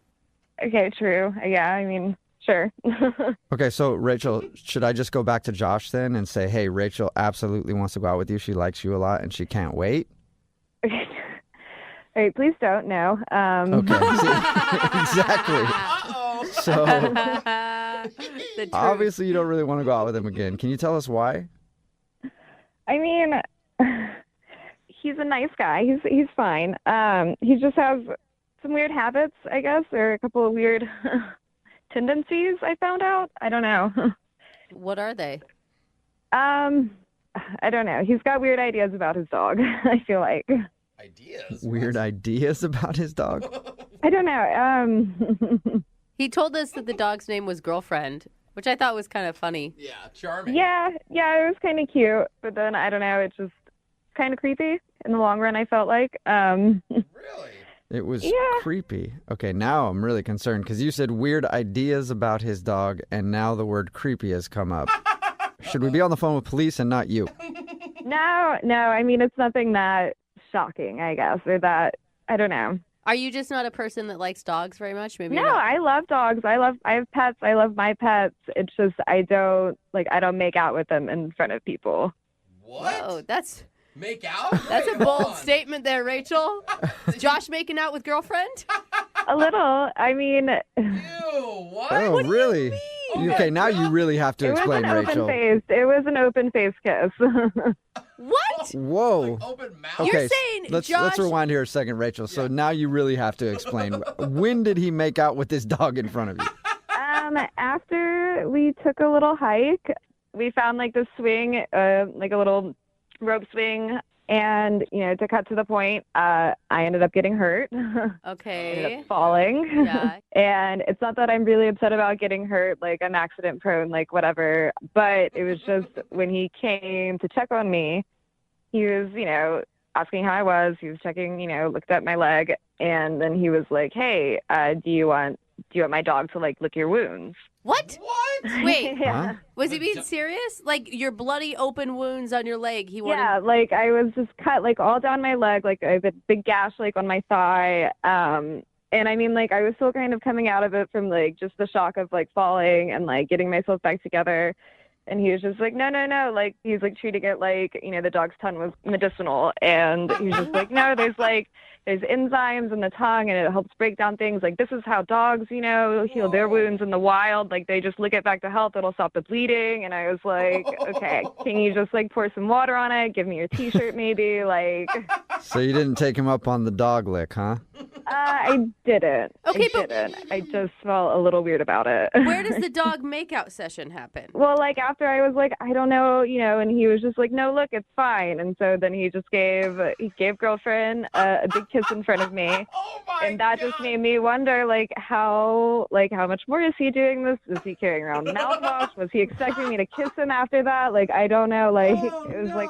Okay, true. Yeah, I mean, sure. Okay, so Rachel, should I just go back to Josh then and say, hey, Rachel absolutely wants to go out with you. She likes you a lot, and she can't wait? Okay. All right, please don't. No. Okay, exactly. Uh-oh. So The truth. obviously you don't really want to go out with him again. Can you tell us why? I mean, he's a nice guy. He's fine. He just has some weird habits, I guess, or a couple of weird tendencies I found out. I don't know. What are they? I don't know. He's got weird ideas about his dog, I feel like. Ideas? Weird ideas about his dog? I don't know. He told us that the dog's name was Girlfriend, which I thought was kind of funny. Yeah, charming. Yeah, it was kind of cute, but then I don't know, it's just kind of creepy in the long run, I felt like. Really? It was creepy. Okay, now I'm really concerned because you said weird ideas about his dog, and now the word creepy has come up. Should we be on the phone with police and not you? No, I mean, it's nothing that shocking, I guess, or that, I don't know. Are you just not a person that likes dogs very much? Maybe. No, I love dogs. I have pets. I love my pets. It's just I don't make out with them in front of people. What? Oh, that's make out? That's a bold statement there, Rachel. Is Josh making out with Girlfriend? A little. I mean. Ew, what? Oh, what really? Do you mean? Okay, now you really have to explain, Rachel. It was an open face kiss. What? Whoa. Like open mouth? Okay, You're saying let's rewind here a second, Rachel. So now you really have to explain. When did he make out with his dog in front of you? After we took a little hike, we found like this swing, like a little rope swing. And, to cut to the point, I ended up getting hurt. Okay. Ended up falling. Yeah. And it's not that I'm really upset about getting hurt, like I'm accident prone, like whatever. But it was just when he came to check on me, he was, asking how I was. He was checking, looked at my leg. And then he was like, hey, do you want my dog to like lick your wounds? What? Wait, Yeah. Was he being serious? Like your bloody open wounds on your leg? He wanted. Yeah, like I was just cut like all down my leg, like I have a big gash like on my thigh. And I mean, like I was still kind of coming out of it from like just the shock of like falling and like getting myself back together. And he was just like, no, like he's like treating it like, the dog's tongue was medicinal. And he's just like, no, there's enzymes in the tongue and it helps break down things. Like this is how dogs, heal their wounds in the wild. Like they just lick it back to health. It'll stop the bleeding. And I was like, okay, can you just like pour some water on it? Give me your t-shirt maybe. Like. So you didn't take him up on the dog lick, huh? I didn't. Okay, I just felt a little weird about it. Where does the dog makeout session happen? Well, like after I was like, I don't know, and he was just like, no, look, it's fine. And so then he just gave Girlfriend a big kiss in front of me. And that just made me wonder, how much more is he doing this? Is he carrying around mouthwash? Was he expecting me to kiss him after that? Like, I don't know. It was like,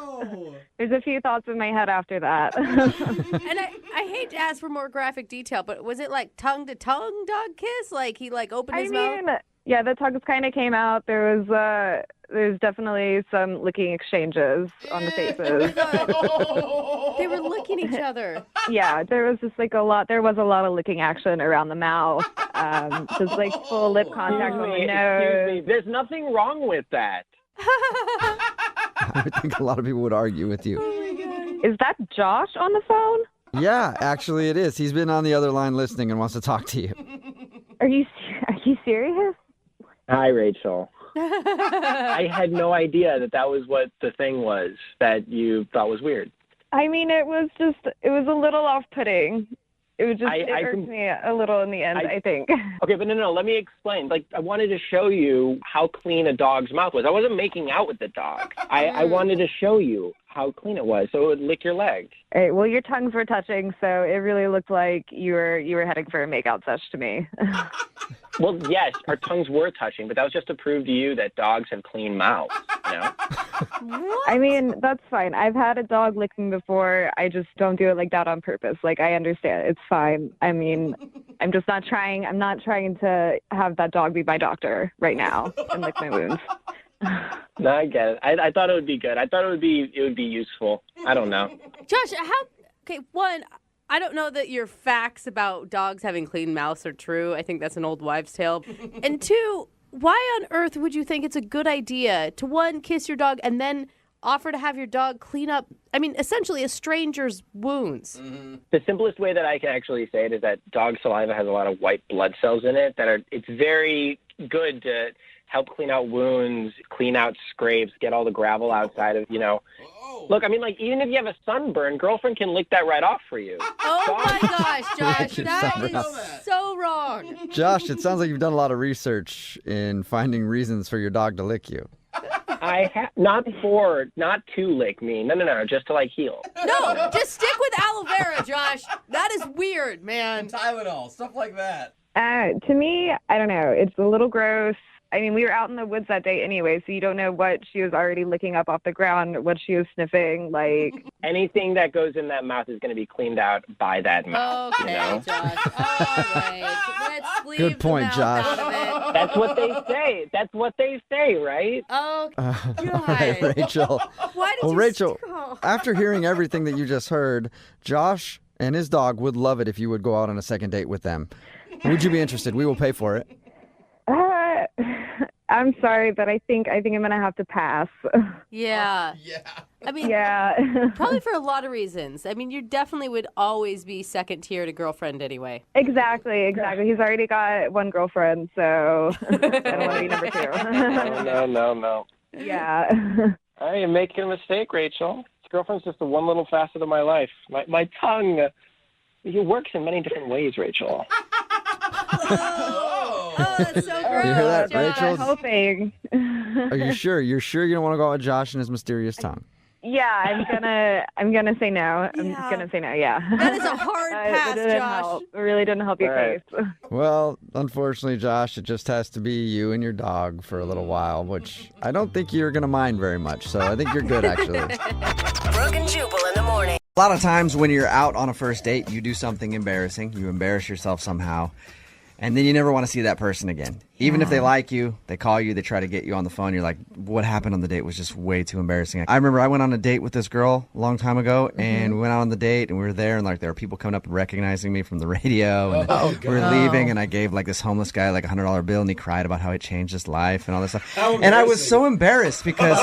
there's a few thoughts in my head after that. And I hate to ask for more graphic detail, but was it like tongue to tongue dog kiss? Like he like opened his mouth? Yeah, the tongues kind of came out. There's definitely some licking exchanges on the faces. They were licking each other. Yeah, there was just like a lot of licking action around the mouth. Just like full lip contact on the nose. Excuse me, there's nothing wrong with that. I would think a lot of people would argue with you. Is that Josh on the phone? Yeah, actually it is. He's been on the other line listening and wants to talk to you. Are you serious? Hi, Rachel. I had no idea that was what the thing was that you thought was weird. I mean, it was a little off-putting. It was just, it irked me a little in the end, I think. Okay, but no, let me explain. Like, I wanted to show you how clean a dog's mouth was. I wasn't making out with the dog. I wanted to show you how clean it was, so it would lick your leg. All right, well, your tongues were touching, so it really looked like you were heading for a makeout sesh to me. Well, yes, our tongues were touching, but that was just to prove to you that dogs have clean mouths, I mean, that's fine. I've had a dog lick me before. I just don't do it like that on purpose. Like, I understand. It's fine. I mean, I'm not trying to have that dog be my doctor right now and lick my wounds. No, I get it. I thought it would be good. I thought it would be useful. I don't know. Josh, one, I don't know that your facts about dogs having clean mouths are true. I think that's an old wives' tale. And two, why on earth would you think it's a good idea to, one, kiss your dog and then offer to have your dog clean up, essentially a stranger's wounds? Mm-hmm. The simplest way that I can actually say it is that dog saliva has a lot of white blood cells in it it's very good to help clean out wounds, clean out scrapes, get all the gravel outside of, Look, I mean, like, even if you have a sunburn, girlfriend can lick that right off for you. Oh, my gosh, Josh. Your That sunburn. is so wrong. Josh, it sounds like you've done a lot of research in finding reasons for your dog to lick you. I have not to lick me. No, just to, like, heal. No, just stick with aloe vera, Josh. That is weird, man. Tylenol, stuff like that. To me, I don't know. It's a little gross. I mean, we were out in the woods that day anyway, so you don't know what she was already licking up off the ground, what she was sniffing. Like anything that goes in that mouth is going to be cleaned out by that mouth. Okay, Josh. All right. Let's leave Good point, the mouth Josh. out of it. That's what they say, right? Oh, All God. right, Rachel. Why did Well, you Rachel, Oh. after hearing everything that you just heard, Josh and his dog would love it if you would go out on a second date with them. Would you be interested? We will pay for it. I'm sorry, but I think I'm gonna have to pass. Yeah. Yeah. I mean, Yeah. probably for a lot of reasons. I mean, you definitely would always be second tier to girlfriend anyway. Exactly. He's already got one girlfriend, so I don't want to be number two. No. Yeah. I am making a mistake, Rachel. This girlfriend's just the one little facet of my life. My tongue, it works in many different ways, Rachel. Oh, that's so gross. You hear that, Josh. Rachel? Hoping. Are you sure? You're sure you don't want to go out with Josh and his mysterious tongue? Yeah, I'm gonna say no. I'm Yeah. gonna say no. Yeah. That is a hard pass, it didn't Josh. help. It really didn't help your All right. case. Well, unfortunately, Josh, it just has to be you and your dog for a little while, which I don't think you're going to mind very much. So I think you're good, actually. Brooke and Jubal in the morning. A lot of times when you're out on a first date, you do something embarrassing. You embarrass yourself somehow. And then you never want to see that person again. Even if they like you, they call you, they try to get you on the phone. You're like, what happened on the date was just way too embarrassing. I remember I went on a date with this girl a long time ago, and we went out on the date, and we were there, and like there were people coming up and recognizing me from the radio. And we were leaving, and I gave like this homeless guy like a $100 bill, and he cried about how it changed his life and all this stuff. And I was so embarrassed because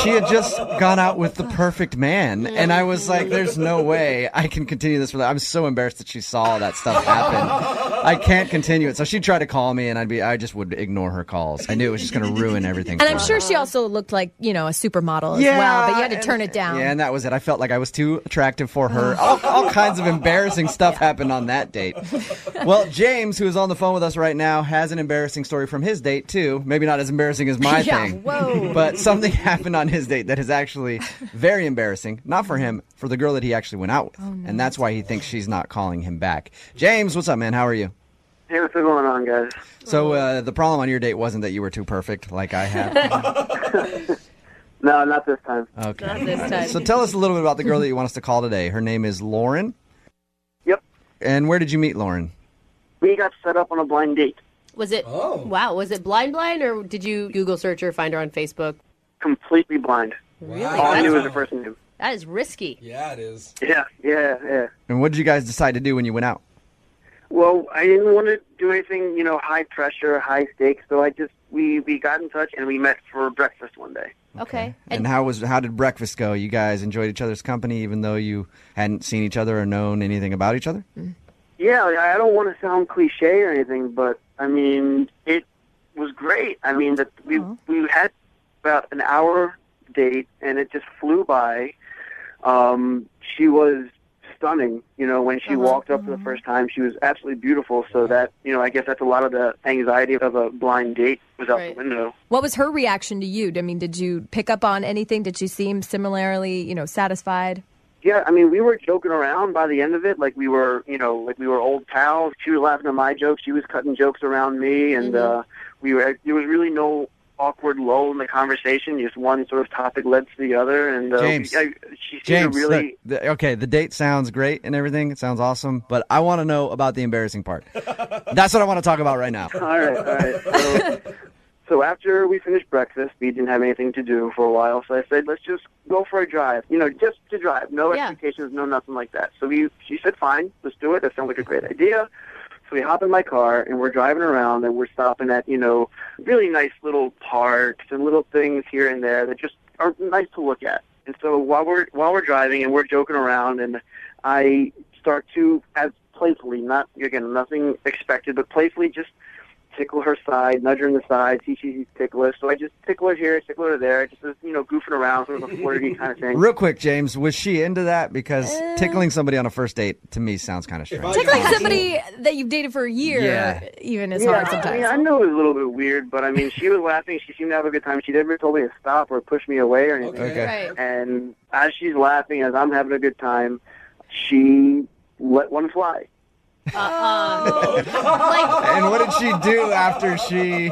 she had just gone out with the perfect man, and I was like, there's no way I can continue this. I'm so embarrassed that she saw that stuff happen. I can't continue it. So she'd try to call me, and I just would ignore her calls. I knew it was just going to ruin everything. And for I'm her. sure she also looked like, a supermodel as well, but you had to turn it down. Yeah, and that was it. I felt like I was too attractive for her. All kinds of embarrassing stuff happened on that date. Well, James, who is on the phone with us right now, has an embarrassing story from his date, too. Maybe not as embarrassing as my thing. Whoa. But something happened on his date that is actually very embarrassing. Not for him, for the girl that he actually went out with. Oh, no. And that's why he thinks she's not calling him back. James, what's up, man? How are you? Hey, what's going on, guys? So the problem on your date wasn't that you were too perfect like I have? No, not this time. Okay. Not this time. So tell us a little bit about the girl that you want us to call today. Her name is Lauren. Yep. And where did you meet Lauren? We got set up on a blind date. Was it? Oh. Wow. Was it blind, or did you Google search her, find her on Facebook? Completely blind. Really? All I knew was That's, the first name. that is risky. Yeah, it is. Yeah. And what did you guys decide to do when you went out? Well, I didn't want to do anything, high pressure, high stakes. So we got in touch and we met for breakfast one day. Okay. And how did breakfast go? You guys enjoyed each other's company even though you hadn't seen each other or known anything about each other? Yeah, I don't want to sound cliche or anything, but I mean, it was great. I mean, we had about an hour date and it just flew by. She was stunning. When she walked up for the first time, she was absolutely beautiful. So that, I guess that's a lot of the anxiety of a blind date was out the window. What was her reaction to you? I mean, did you pick up on anything? Did she seem similarly, satisfied? Yeah, I mean, we were joking around by the end of it, like we were old pals. She was laughing at my jokes, she was cutting jokes around me, and there was really no awkward lull in the conversation. Just one sort of topic led to the other, and James, she seemed to really. look, okay, the date sounds great and everything. It sounds awesome, but I want to know about the embarrassing part. That's what I want to talk about right now. All right. So after we finished breakfast, we didn't have anything to do for a while, so I said, let's just go for a drive. Just to drive. No expectations, no nothing like that. So she said, fine, let's do it. That sounds like a great idea. So we hop in my car, and we're driving around, and we're stopping at, really nice little parks and little things here and there that just are nice to look at. And so while we're driving and we're joking around, and I start to, as playfully, not, again, nothing expected, but playfully just tickle her side, nudge her in the side, see she's ticklish. So I just tickle her here, tickle her there, just goofing around, sort of a flirty kind of thing. Real quick, James, was she into that? Because tickling somebody on a first date, to me, sounds kind of strange. Tickling somebody that you've dated for a year even is hard sometimes. I mean, I know it was a little bit weird, but I mean, she was laughing. She seemed to have a good time. She never told me to stop or push me away or anything. Okay. Right. And as she's laughing, as I'm having a good time, she let one fly. And what did she do after she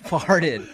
farted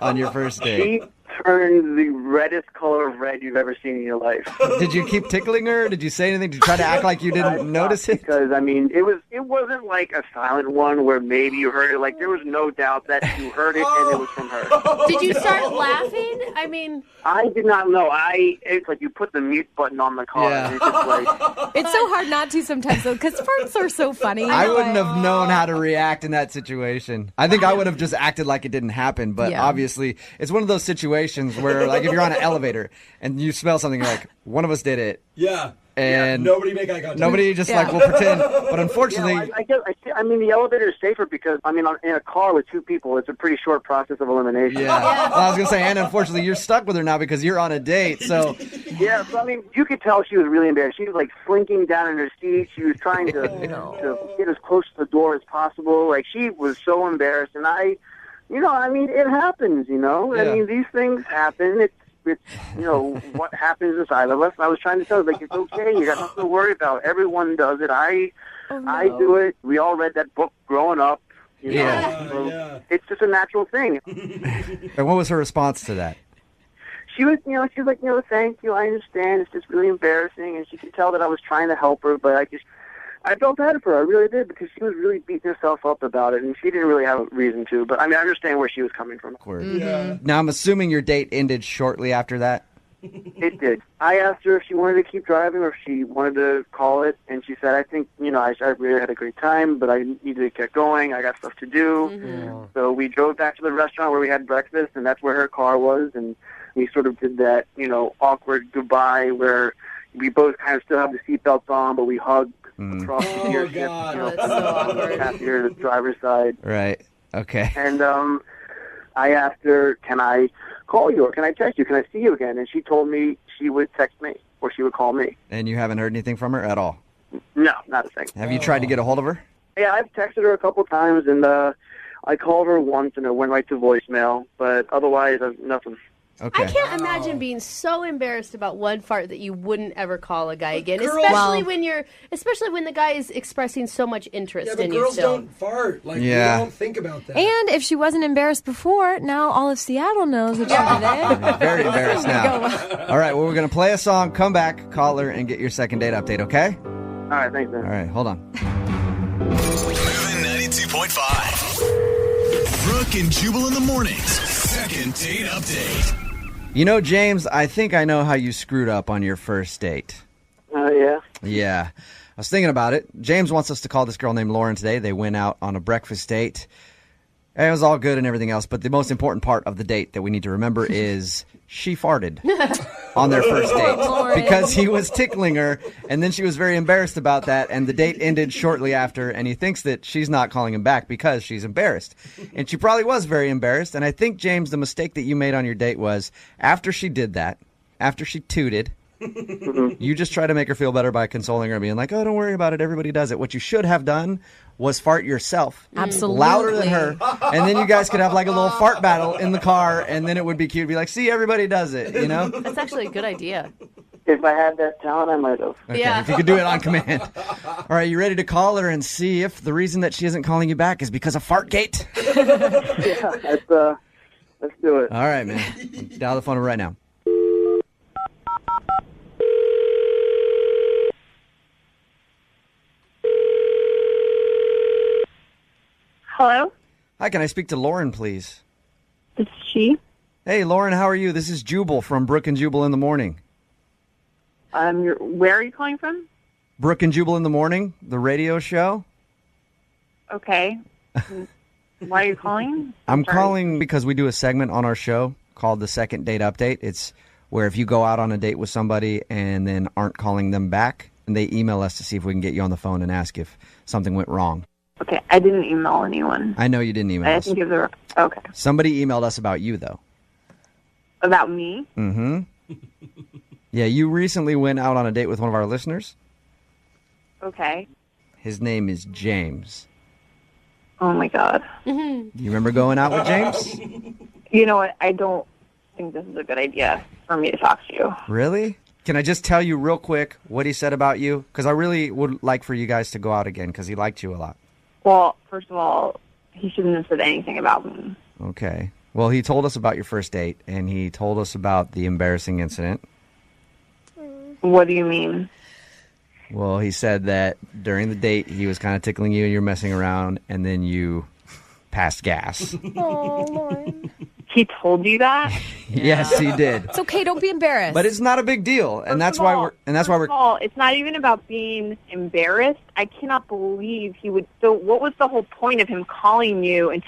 on your first date? She turned the reddest color of red you've ever seen in your life. Did you keep tickling her? Did you say anything? Did you try to act like you didn't notice it? Because, I mean, it wasn't like a silent one where maybe you heard it. Like, there was no doubt that you heard it and it was from her. Did you start laughing? I mean... I did not know. It's like you put the mute button on the car. Yeah. And it's just like... It's so hard not to sometimes, though, because farts are so funny. I wouldn't have known how to react in that situation. I think I would have just acted like it didn't happen, but obviously it's one of those situations where, like, if you're on an elevator and you smell something, you're like, one of us did it. Yeah. And nobody make eye contact. Nobody just like will pretend. But unfortunately, I mean, the elevator is safer because, I mean, in a car with two people, it's a pretty short process of elimination. Well, I was gonna say, and unfortunately, you're stuck with her now because you're on a date. So so I mean, you could tell she was really embarrassed. She was like slinking down in her seat. She was trying to to get as close to the door as possible. Like, she was so embarrassed, and I mean, it happens. I mean, these things happen. It's what happens inside of us. I was trying to tell her, like, it's okay. You got nothing to worry about. Everyone does it. I do it. We all read that book growing up. You know? It's just a natural thing. And what was her response to that? She was like, thank you. I understand. It's just really embarrassing. And she could tell that I was trying to help her, but I felt bad for her. I really did, because she was really beating herself up about it, and she didn't really have a reason to. But I mean, I understand where she was coming from. Now, I'm assuming your date ended shortly after that. It did. I asked her if she wanted to keep driving or if she wanted to call it, and she said, I think, I really had a great time, but I need to get going. I got stuff to do. So we drove back to the restaurant where we had breakfast, and that's where her car was, and we sort of did that, awkward goodbye where we both kind of still have the seatbelts on, but we hugged across the steership, that's so awkward. passenger to the driver's side. Right. Okay. And I asked her, can I call you or can I text you? Can I see you again? And she told me she would text me or she would call me. And you haven't heard anything from her at all? No, not a thing. Have you tried to get a hold of her? Yeah, I've texted her a couple times, and I called her once, and it went right to voicemail. But otherwise, nothing. Okay. I can't imagine being so embarrassed about one fart that you wouldn't ever call a guy again, Girls- especially when the guy is expressing so much interest but in you girls still. don't fart. Like, Yeah. we don't think about that. And if she wasn't embarrassed before, now all of Seattle knows that you're there. Very embarrassed now. All right, well, we're going to play a song, come back, call her, and get your second date update, okay? All right, thanks, man. All right, hold on. Moving 92.5. Brooke and Jubal in the mornings. Second date update. You know, James, I think I know how you screwed up on your first date. Yeah? Yeah. I was thinking about it. James wants us to call this girl named Lauren today. They went out on a breakfast date. And it was all good and everything else, but the most important part of the date that we need to remember is she farted on their first date because he was tickling her, and then she was very embarrassed about that, and the date ended shortly after, and he thinks that she's not calling him back because she's embarrassed. And she probably was very embarrassed, and I think, James, the mistake that you made on your date was after she did that, after she tooted, you just try to make her feel better by consoling her and being like, oh, don't worry about it. Everybody does it. What you should have done was fart yourself. Absolutely. Louder than her. And then you guys could have like a little fart battle in the car, and then it would be cute to be like, see, everybody does it, you know? That's actually a good idea. If I had that talent, I might have. Okay, Yeah. if you could do it on command. All right, you ready to call her and see if the reason that she isn't calling you back is because of Fartgate? Yeah, let's do it. All right, man. Dial the phone right now. Hello? Hi, can I speak to Lauren, please? This is she. Hey, Lauren, how are you? This is Jubal from Brooke and Jubal in the Morning. Where are you calling from? Brooke and Jubal in the Morning, the radio show. Okay. Why are you calling? I'm sorry. calling because we do a segment on our show called the Second Date Update. It's where if you go out on a date with somebody and then aren't calling them back, and they email us to see if we can get you on the phone and ask if something went wrong. Okay, I didn't email anyone. I know you didn't email I us. didn't give the... Okay. Somebody emailed us about you, though. About me? Mm-hmm. Yeah, you recently went out on a date with one of our listeners. Okay. His name is James. Oh, my God. You remember going out with James? You know what? I don't think this is a good idea for me to talk to you. Really? Can I just tell you real quick what he said about you? Because I really would like for you guys to go out again because he liked you a lot. Well, first of all, he shouldn't have said anything about me. Okay. Well, he told us about your first date, and he told us about the embarrassing incident. What do you mean? Well, he said that during the date, he was kind of tickling you and you're messing around, and then you passed gas. Oh, Lauren. He told you that? Yes, he did. It's okay. Don't be embarrassed. But it's not a big deal, and that's why we're. First of all, it's not even about being embarrassed. I cannot believe he would. So, what was the whole point of him calling you and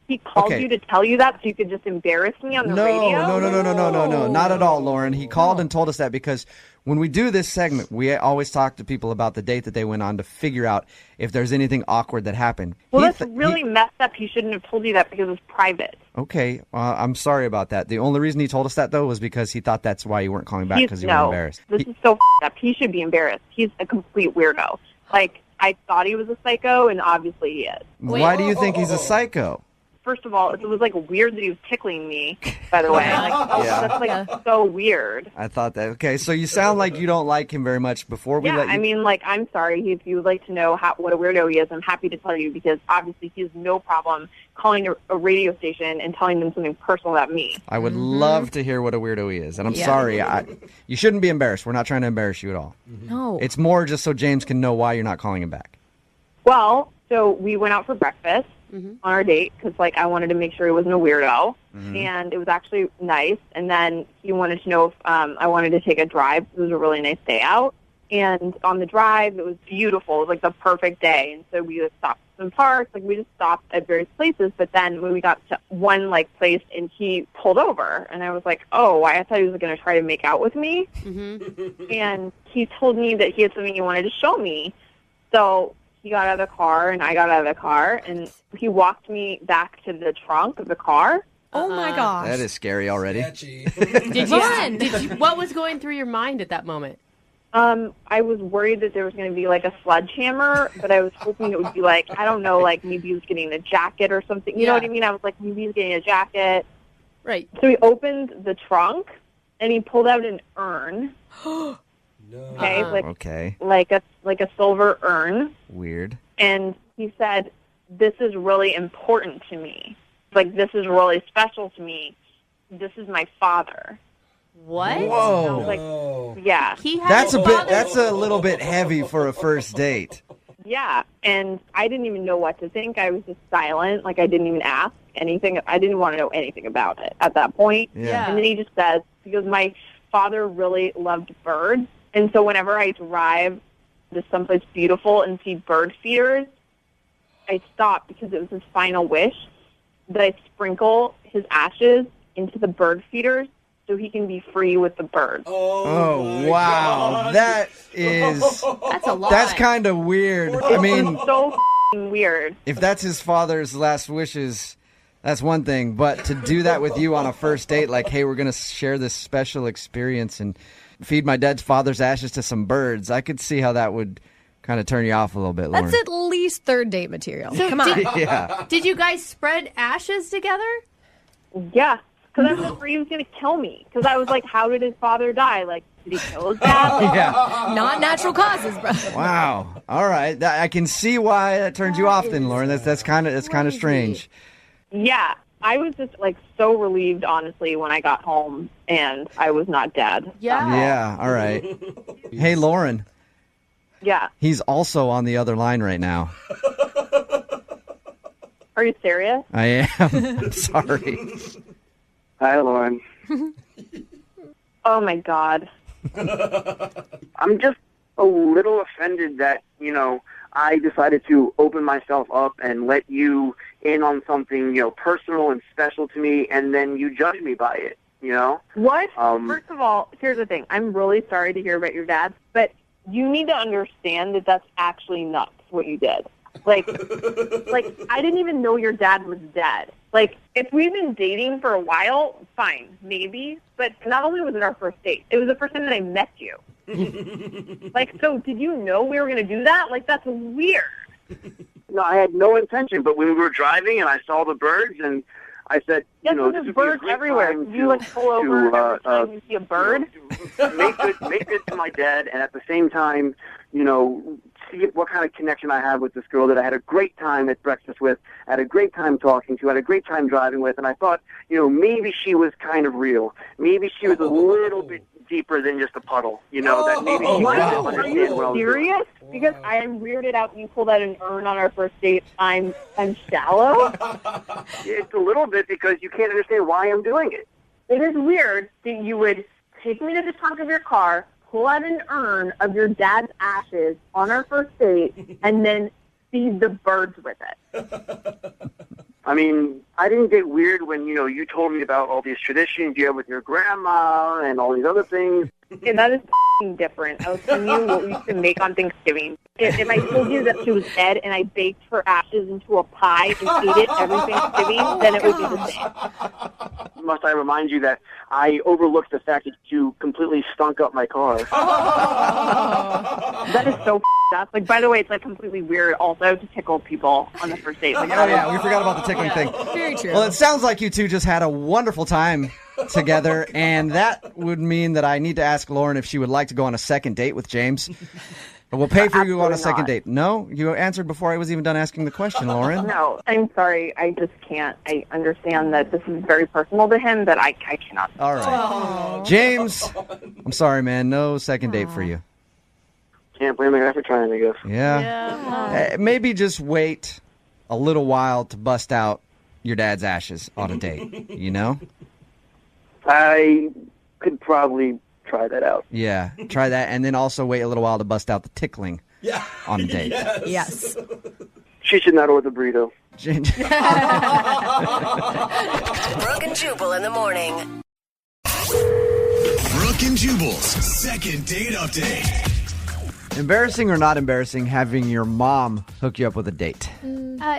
he called you to tell you that so you could just embarrass me on the radio? No, not at all, Lauren. He called and told us that because when we do this segment, we always talk to people about the date that they went on to figure out if there's anything awkward that happened. Well, that's really messed up. He shouldn't have told you that because it was private. Okay, I'm sorry about that. The only reason he told us that, though, was because he thought that's why you weren't calling back because you were embarrassed. This is so up. He should be embarrassed. He's a complete weirdo. I thought he was a psycho, and obviously he is. Why do you think he's a psycho? First of all, it was weird that he was tickling me, by the way. That's so weird. I thought that. Okay, so you sound like you don't like him very much before we let you... I'm sorry. If you would like to know what a weirdo he is, I'm happy to tell you because obviously he has no problem calling a radio station and telling them something personal about me. I would love to hear what a weirdo he is. And I'm sorry. You shouldn't be embarrassed. We're not trying to embarrass you at all. No. It's more just so James can know why you're not calling him back. Well, so we went out for breakfast. On our date because I wanted to make sure he wasn't a weirdo, and it was actually nice. And then he wanted to know if I wanted to take a drive. It was a really nice day out, and on the drive it was beautiful. It was the perfect day, and so we stopped at some parks. We just stopped at various places. But then when we got to one place, and he pulled over, and I was like, "Oh, I thought he was going to try to make out with me." And he told me that he had something he wanted to show me, so. He got out of the car, and I got out of the car, and he walked me back to the trunk of the car. Oh, my gosh. That is scary already. What was going through your mind at that moment? I was worried that there was going to be a sledgehammer, but I was hoping it would be I don't know, maybe he was getting a jacket or something. You know what I mean? I was maybe he's getting a jacket. Right. So he opened the trunk, and he pulled out an urn. No. Okay, like a silver urn. Weird. And he said, "This is really important to me. This is really special to me. This is my father." What? Whoa. Yeah. That's a little bit heavy for a first date. Yeah, and I didn't even know what to think. I was just silent. I didn't even ask anything. I didn't want to know anything about it at that point. Yeah. And then he just says, because my father really loved birds. And so whenever I drive to someplace beautiful and see bird feeders, I stop because it was his final wish that I sprinkle his ashes into the bird feeders so he can be free with the birds. Oh wow. God. That's a lot. That's kind of weird. I mean, It's so f***ing weird. if that's his father's last wishes, that's one thing. But to do that with you on a first date, hey, we're going to share this special experience and feed my dad's father's ashes to some birds, I could see how that would kind of turn you off a little bit, Lauren. That's at least third date material. So Come on. Yeah. Did you guys spread ashes together? Yeah, because I was afraid he was going to kill me. Because I was like, how did his father die? Did he kill his dad? Yeah. Not natural causes, bro. Wow. All right. I can see why that turns you off then, Lauren. That's kind of strange. Yeah. I was just so relieved, honestly, when I got home and I was not dead. Yeah. All right. Hey, Lauren. Yeah. He's also on the other line right now. Are you serious? I am. Sorry. Hi, Lauren. Oh my God. I'm just a little offended that, I decided to open myself up and let you in on something, personal and special to me, and then you judge me by it, What? First of all, here's the thing. I'm really sorry to hear about your dad, but you need to understand that that's actually nuts, what you did. Like, I didn't even know your dad was dead. Like, if we've been dating for a while, fine, maybe. But not only was it our first date, it was the first time that I met you. Like, so did you know we were going to do that? Like, that's weird. No, I had no intention, but when we were driving and I saw the birds and I said, yes, this there's would be a birds great everywhere. time You like pull over every time you see a bird. Make good to my dad, and at the same time, see what kind of connection I have with this girl that I had a great time at breakfast with, had a great time talking to, had a great time driving with, and I thought, maybe she was kind of real. Maybe she was a little bit deeper than just a puddle, that maybe she might understand what I was doing. Are you serious? Because I am weirded out when you pulled out an urn on our first date. I'm shallow. It's a little bit because you can't understand why I'm doing it. It is weird that you would take me to the trunk of your car, pull out an urn of your dad's ashes on our first date, and then feed the birds with it. I mean, I didn't get weird when, you told me about all these traditions you have with your grandma and all these other things. Yeah, that is different. I was telling you what we used to make on Thanksgiving. If I told you that she was dead and I baked her ashes into a pie and ate it every Thanksgiving, then it would be the same. Must I remind you that I overlooked the fact that you completely stunk up my car. That is so up. Like, by the way, it's like completely weird also to tickle people on the first date. Like, Oh, yeah, we forgot about the tickling thing. Very true. Well, it sounds like you two just had a wonderful time together, and that would mean that I need to ask Lauren if she would like to go on a second date with James. We'll pay for you on a second date. No? You answered before I was even done asking the question, Lauren. No, I'm sorry. I just can't. I understand that this is very personal to him, but I cannot. All right. James, I'm sorry, man. No second date for you. Can't blame the guy for trying, I guess. Yeah. Maybe just wait a little while to bust out your dad's ashes on a date, I could probably try that out. Yeah, try that, and then also wait a little while to bust out the tickling on a date. Yes. She should not order the burrito. Brooke and Jubal in the morning. Brooke and Jubal's second date update. Embarrassing or not embarrassing having your mom hook you up with a date?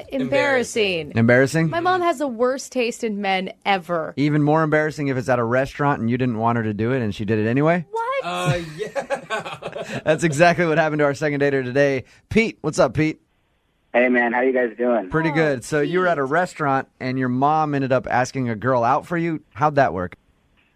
Embarrassing. Embarrassing? My mom has the worst taste in men ever. Even more embarrassing if it's at a restaurant and you didn't want her to do it and she did it anyway? What? Yeah. That's exactly what happened to our second dater today. Pete, what's up, Pete? Hey, man, how you guys doing? Pretty good. So you were at a restaurant and your mom ended up asking a girl out for you. How'd that work?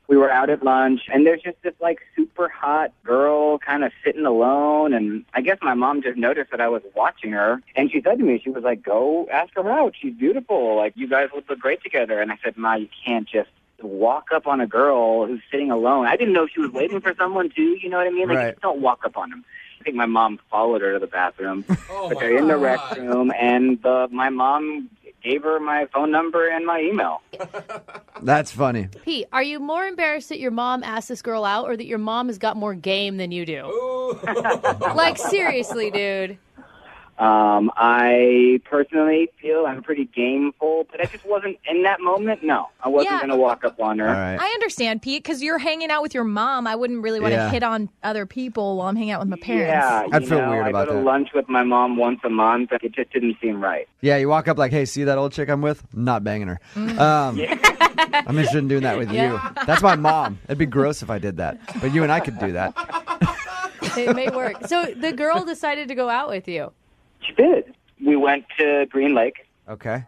We were out at lunch, and there's just this, super hot girl kind of sitting alone, and I guess my mom just noticed that I was watching her, and she said to me, she was like, go ask her out. She's beautiful. Like, you guys would look great together. And I said, Ma, you can't just walk up on a girl who's sitting alone. I didn't know she was waiting for someone, too. You know what I mean? Like, Right. just don't walk up on them. I think my mom followed her to the bathroom, put her in the restroom, and my mom gave her my phone number and my email. That's funny. Pete, are you more embarrassed that your mom asked this girl out or that your mom has got more game than you do? Like, seriously, dude. I personally feel I'm pretty gameful, but I just wasn't in that moment. No, I wasn't going to walk up on her. All right. I understand, Pete, because you're hanging out with your mom. I wouldn't really want to hit on other people while I'm hanging out with my parents. Yeah, I'd feel weird about I go to that. lunch with my mom once a month, and it just didn't seem right. Yeah, you walk up like, hey, see that old chick I'm with? Not banging her. I'm interested in doing that with you. That's my mom. It'd be gross if I did that. But you and I could do that. It may work. So the girl decided to go out with you. She did. We went to Green Lake, Okay.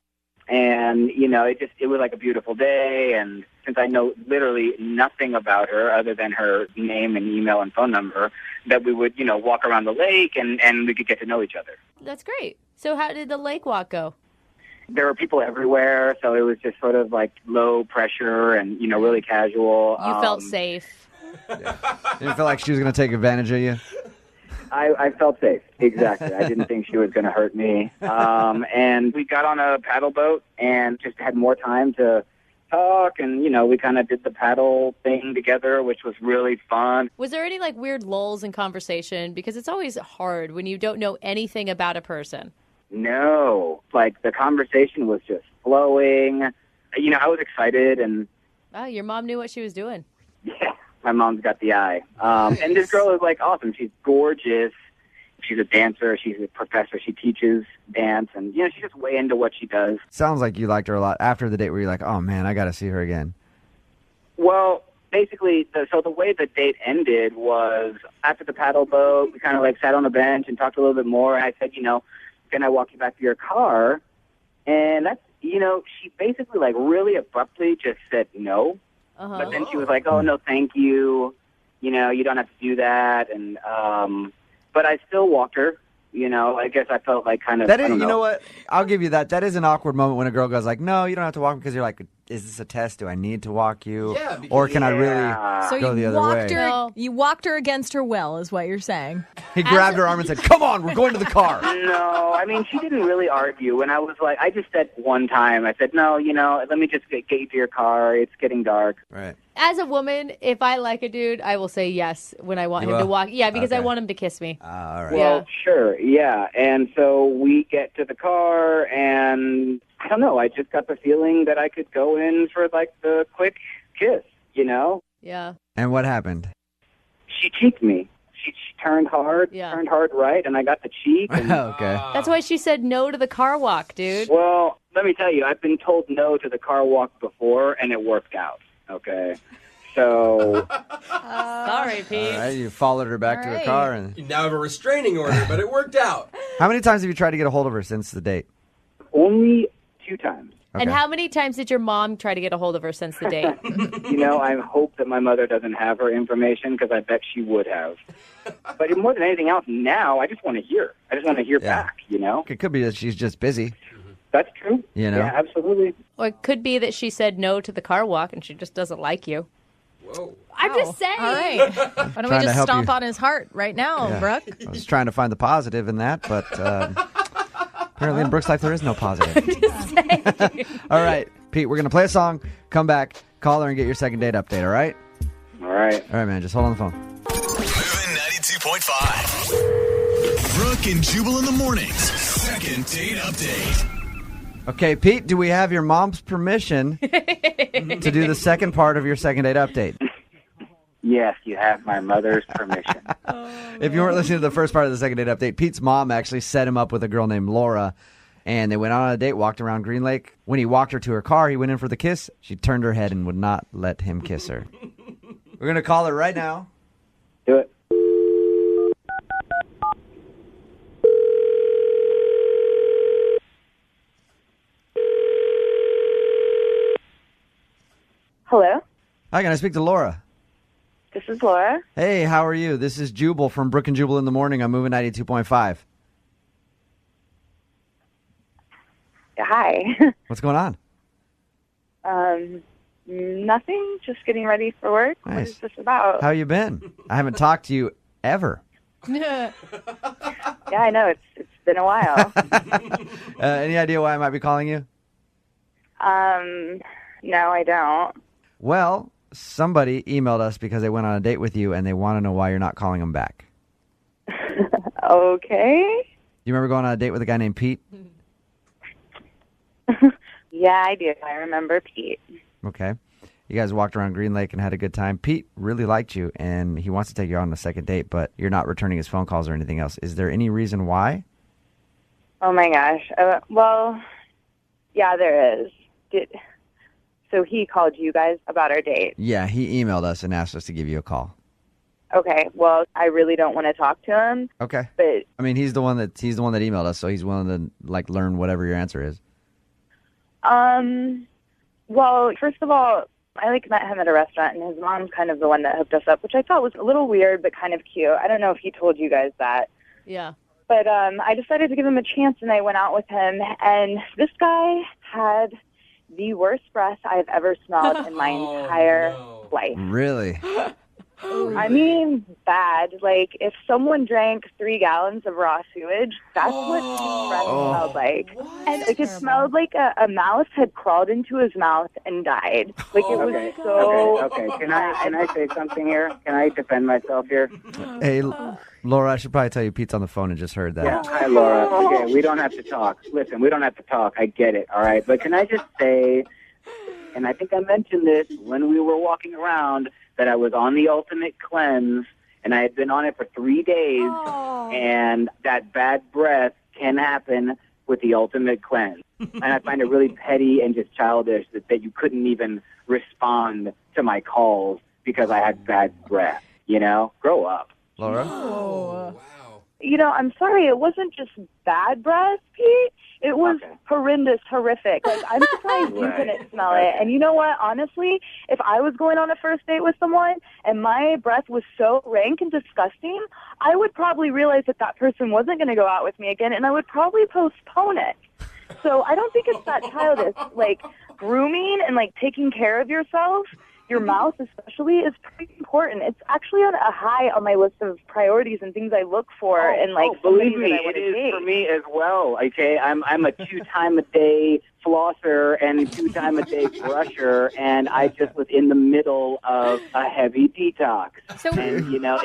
and, it was like a beautiful day, and since I know literally nothing about her other than her name and email and phone number, that we would, walk around the lake and we could get to know each other. That's great. So how did the lake walk go? There were people everywhere, so it was just sort of like low pressure and, really casual. You felt safe. You didn't feel like she was going to take advantage of you? I felt safe. Exactly. I didn't think she was going to hurt me. And we got on a paddle boat and just had more time to talk. And, we kind of did the paddle thing together, which was really fun. Was there any weird lulls in conversation? Because it's always hard when you don't know anything about a person. No. The conversation was just flowing. I was excited and... Wow, your mom knew what she was doing. Yeah. My mom's got the eye. And this girl is awesome. She's gorgeous. She's a dancer. She's a professor. She teaches dance, and she's just way into what she does. Sounds like you liked her a lot after the date where you're like, oh man, I got to see her again. Well, basically, the way the date ended was after the paddle boat, we kind of like sat on a bench and talked a little bit more. And I said, can I walk you back to your car? And that's, she basically like really abruptly just said no. Uh-huh. But then she was like, oh, no, thank you. You don't have to do that. And, but I still walked her. I guess I felt like kind of. That is, you know what? I'll give you that. That is an awkward moment when a girl goes like, "No, you don't have to walk," because you're like, "Is this a test? Do I need to walk you, or can I really go the other way?" You walked her against her will, is what you're saying. He grabbed her arm and said, "Come on, we're going to the car." No, I mean she didn't really argue. And I was like, I just said one time, I said, "No, let me just get you to your car. It's getting dark." Right. As a woman, if I like a dude, I will say yes when I want him to walk. Yeah, because I want him to kiss me. All right. Well, sure, yeah. And so we get to the car, and I don't know. I just got the feeling that I could go in for like the quick kiss, Yeah. And what happened? She cheeked me. She turned hard, turned hard right, and I got the cheek. And, okay. That's why she said no to the car walk, dude. Well, let me tell you, I've been told no to the car walk before, and it worked out. Okay, so sorry, Pete. All right, you followed her back to her car, and You now have a restraining order, but it worked out. How many times have you tried to get a hold of her since the date? Only 2 times. Okay. And how many times did your mom try to get a hold of her since the date? I hope that my mother doesn't have her information because I bet she would have. But more than anything else, now I just want to hear. I just want to hear back. It could be that she's just busy. That's true. Yeah, absolutely. Or it could be that she said no to the car walk and she just doesn't like you. Whoa. I'm just saying. All right. Why don't we just stomp on his heart right now, Brooke? I was trying to find the positive in that, but apparently in Brooke's life there is no positive. All right, Pete, we're going to play a song, come back, call her, and get your second date update, all right? All right. All right, man, just hold on the phone. Moving 92.5. Brooke and Jubal in the mornings. Second date update. Okay, Pete, do we have your mom's permission to do the second part of your second date update? Yes, you have my mother's permission. If you weren't listening to the first part of the second date update, Pete's mom actually set him up with a girl named Laura, and they went on a date, walked around Green Lake. When he walked her to her car, he went in for the kiss. She turned her head and would not let him kiss her. We're going to call her right now. Do it. Hello, Hi, can I speak to Laura? this is Laura. Hey, how are you? This is Jubal from Brooke and Jubal in the morning. I'm moving 92.5. Hi. What's going on? Nothing. Just getting ready for work. What Nice. is this about? How you been? I haven't talked to you ever. Yeah, I know. It's been a while. Any idea why I might be calling you? No, I don't. Well, somebody emailed us because they went on a date with you and they want to know why you're not calling them back. Okay. You remember going on a date with a guy named Pete? Yeah, I do. I remember Pete. Okay. You guys walked around Green Lake and had a good time. Pete really liked you, and he wants to take you on a second date, but you're not returning his phone calls or anything else. Is there any reason why? Oh, my gosh. Well, yeah, there is. So he called you guys about our date. Yeah, he emailed us and asked us to give you a call. Okay, well, I really don't want to talk to him. Okay. But I mean, he's the one that emailed us, so he's willing to learn whatever your answer is. well, first of all, I met him at a restaurant, and his mom's kind of the one that hooked us up, which I thought was a little weird, but kind of cute. I don't know if he told you guys that. Yeah. But I decided to give him a chance, and I went out with him, and this guy had the worst breath I've ever smelled in my entire life. Really? I mean, bad. Like, if someone drank 3 gallons of raw sewage, that's what his breath smelled like. And it smelled like a mouse had crawled into his mouth and died. Like, it was Okay. Can I say something here? Can I defend myself here? Hey, Laura, I should probably tell you Pete's on the phone and just heard that. Yeah, hi, Laura. Okay, we don't have to talk. Listen, we don't have to talk. I get it, all right? But can I just say, and I think I mentioned this when we were walking around, that I was on the ultimate cleanse, and I had been on it for 3 days, and that bad breath can happen with the ultimate cleanse. And I find it really petty and just childish that you couldn't even respond to my calls because I had bad breath. You know, grow up. Laura? Oh, wow. You know, I'm sorry, it wasn't just bad breath, Pete. It was horrendous, horrific. Like, I'm surprised you couldn't smell it. And you know what? Honestly, if I was going on a first date with someone and my breath was so rank and disgusting, I would probably realize that person wasn't going to go out with me again, and I would probably postpone it. So I don't think it's that childish. Like, grooming and, like, taking care of yourself, your mouth especially, is pretty important. It's actually on a high on my list of priorities and things I look for. Believe me, it is for me as well. Okay, I'm a 2-time-a-day flosser and 2-time-a-day brusher, and I just was in the middle of a heavy detox. And you know,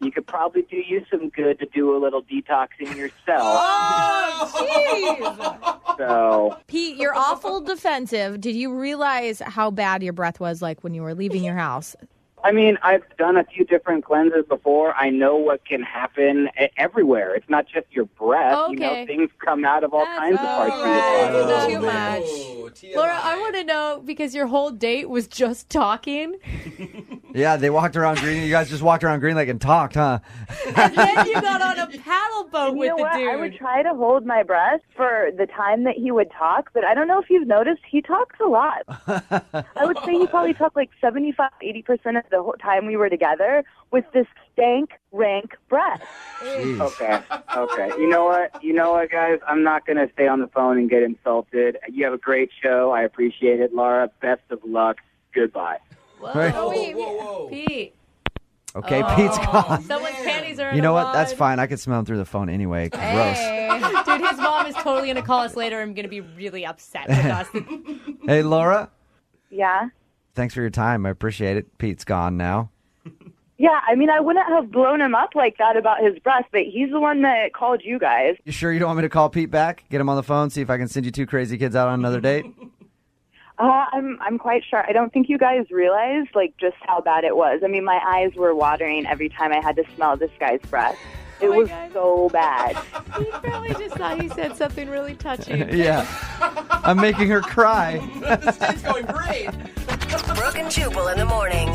you could probably do you some good to do a little detoxing yourself. Oh, jeez. So, Pete, you're awful defensive. Did you realize how bad your breath was like when you were leaving your house? I mean, I've done a few different cleanses before. I know what can happen everywhere. It's not just your breath. Okay. You know, things come out of all kinds of parts of your body. Too much. Laura, I want to know, because your whole date was just talking. Yeah, they walked around Green. You guys just walked around Green Lake and talked, huh? And then you got on a paddle boat with You know the what? dude. I would try to hold my breath for the time that he would talk, but I don't know if you've noticed, he talks a lot. I would say he probably talked like 75-80% of the whole time we were together with this stank, rank breath. Okay. You know what, guys? I'm not going to stay on the phone and get insulted. You have a great show. I appreciate it, Laura. Best of luck. Goodbye. Whoa. Pete. Okay, Pete's gone. Someone's panties are in You know a what? That's wad. fine. I could smell him through the phone anyway. Gross. Dude, his mom is totally going to call us later. I'm going to be really upset with us. Hey, Laura. Yeah? Thanks for your time. I appreciate it. Pete's gone now. Yeah, I mean, I wouldn't have blown him up like that about his breath, but he's the one that called you guys. You sure you don't want me to call Pete back? Get him on the phone, see if I can send you 2 crazy kids out on another date? I'm quite sure. I don't think you guys realized, like, just how bad it was. I mean, my eyes were watering every time I had to smell this guy's breath. It was so bad. He probably just thought he said something really touching. Yeah. I'm making her cry. This date's going great. Brooke and Jubal in the morning.